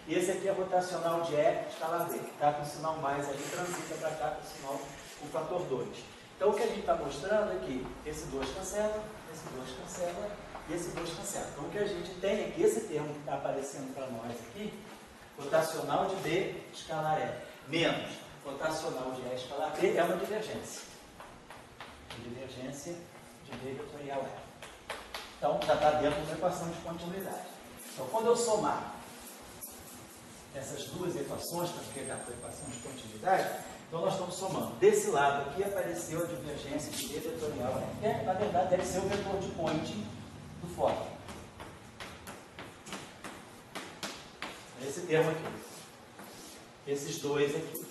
E esse aqui é rotacional de E escalar B, que está com o sinal mais ali, transita para cá com o sinal com o fator 2. Então, o que a gente está mostrando é que esse 2 cancela, esse 2 cancela e esse 2 cancela. Então, o que a gente tem aqui, esse termo que está aparecendo para nós aqui, rotacional de B escalar E, menos rotacional de E escalar B, é uma divergência. Divergência de B vetorial E. Então, já está dentro de uma equação de continuidade. Então, quando eu somar essas duas equações para chegar para a equação de continuidade, então nós estamos somando. Desse lado aqui apareceu a divergência de B vetorial E, que na verdade deve ser o vetor de Poynting do fóton. Esse termo aqui. Esses dois aqui.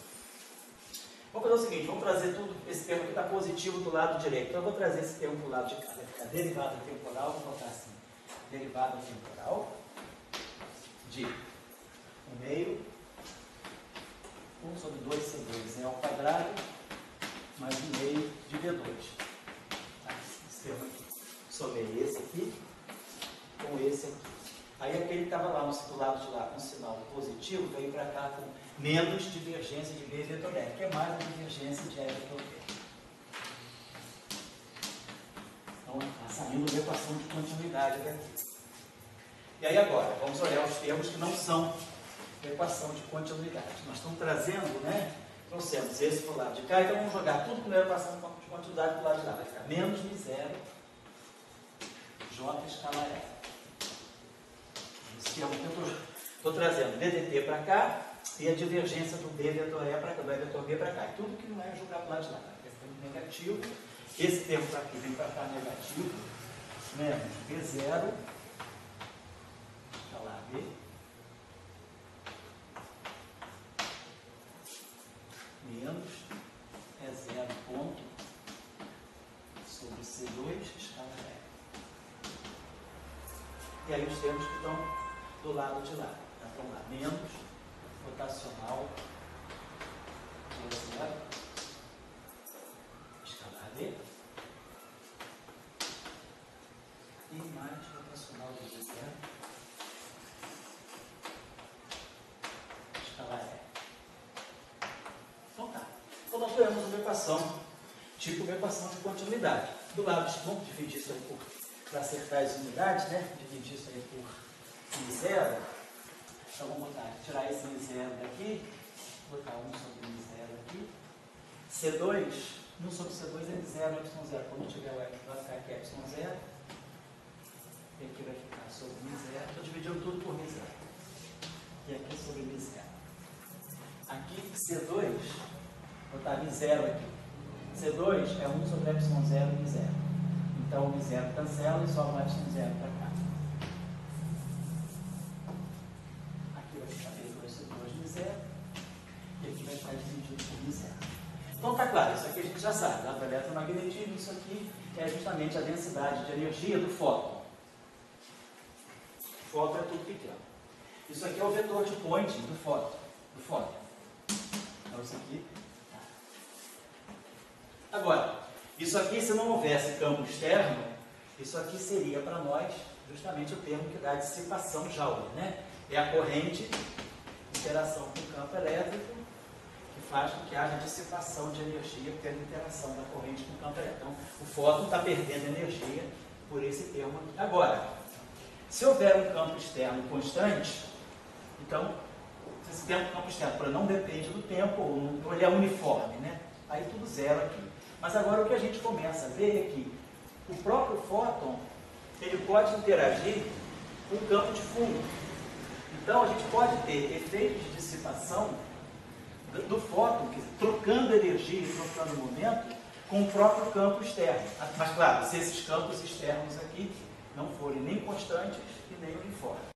Vamos fazer o seguinte, vamos trazer tudo, esse termo aqui está positivo do lado direito. Então eu vou trazer esse termo para o lado de cá. Vai ficar derivada temporal, vou botar assim. Derivada temporal de 1 meio 1 sobre 2C2 é ao quadrado mais 1 meio de V2. Tá? Esse termo aqui. Somei esse aqui com esse aqui. Aí aquele que estava lá do lado de lá com sinal positivo veio para cá com menos divergência de B vetor E, que é mais a divergência de E vetor B. Então, está saindo uma equação de continuidade daqui. E aí agora, vamos olhar os termos que não são equação de continuidade. Nós estamos trazendo, né? Trouxemos esse para o lado de cá, então vamos jogar tudo com a equação de continuidade para o lado de lá. Vai ficar menos μ0 J escalar E. Esse termo que eu estou trazendo DDT para cá e a divergência do B vetor E para cá, do E vetor B para cá. E tudo que não é jogar para o lado de lá. Esse termo negativo, esse termo para aqui vem para cá negativo, menos B0 escalar B. Menos E0 ponto sobre C2 escalar E. E aí os termos que estão do lado de lá. Então lá, menos rotacional de E0 escalar B e mais rotacional de E0 escalar E. Então tá. Então nós temos uma equação, tipo uma equação de continuidade. Do lado, vamos dividir isso aí para acertar as unidades, né? Dividir isso aí por μ0. Então vamos tirar esse μ0 daqui, botar 1 sobre μ0 aqui. C2, 1 sobre C2 é μ0, y0. Quando tiver o y, vai ficar aqui y0. E aqui vai ficar sobre μ0. Estou dividindo tudo por μ0. E aqui sobre μ0. Aqui C2, vou botar μ0 aqui. C2 é 1 sobre y0 e μ0. Então o μ0 cancela e sobra o y0 para cá. Aqui vai ficar B2 C2 μ0. E aqui vai ficar dividido por μ0. Então está claro, isso aqui a gente já sabe. Lá para eletromagnetismo, isso aqui é justamente a densidade de energia do fóton. O fóton é tudo pequeno. Isso aqui é o vetor de Poynting do fóton. Então isso aqui. Agora, isso aqui, se não houvesse campo externo, isso aqui seria para nós justamente o termo que dá a dissipação Joule, né? É a corrente, interação com o campo elétrico, que faz com que haja dissipação de energia pela interação da corrente com o campo elétrico. Então, o fóton está perdendo energia por esse termo aqui. Agora, se houver um campo externo constante, então, esse campo externo não depende do tempo, ou ele é uniforme, né? Aí tudo zero aqui. Mas agora o que a gente começa a ver é que o próprio fóton, ele pode interagir com o campo de fundo. Então a gente pode ter efeitos de dissipação do fóton, quer dizer, trocando energia e trocando momento com o próprio campo externo. Mas claro, se esses campos externos aqui não forem nem constantes e nem uniformes.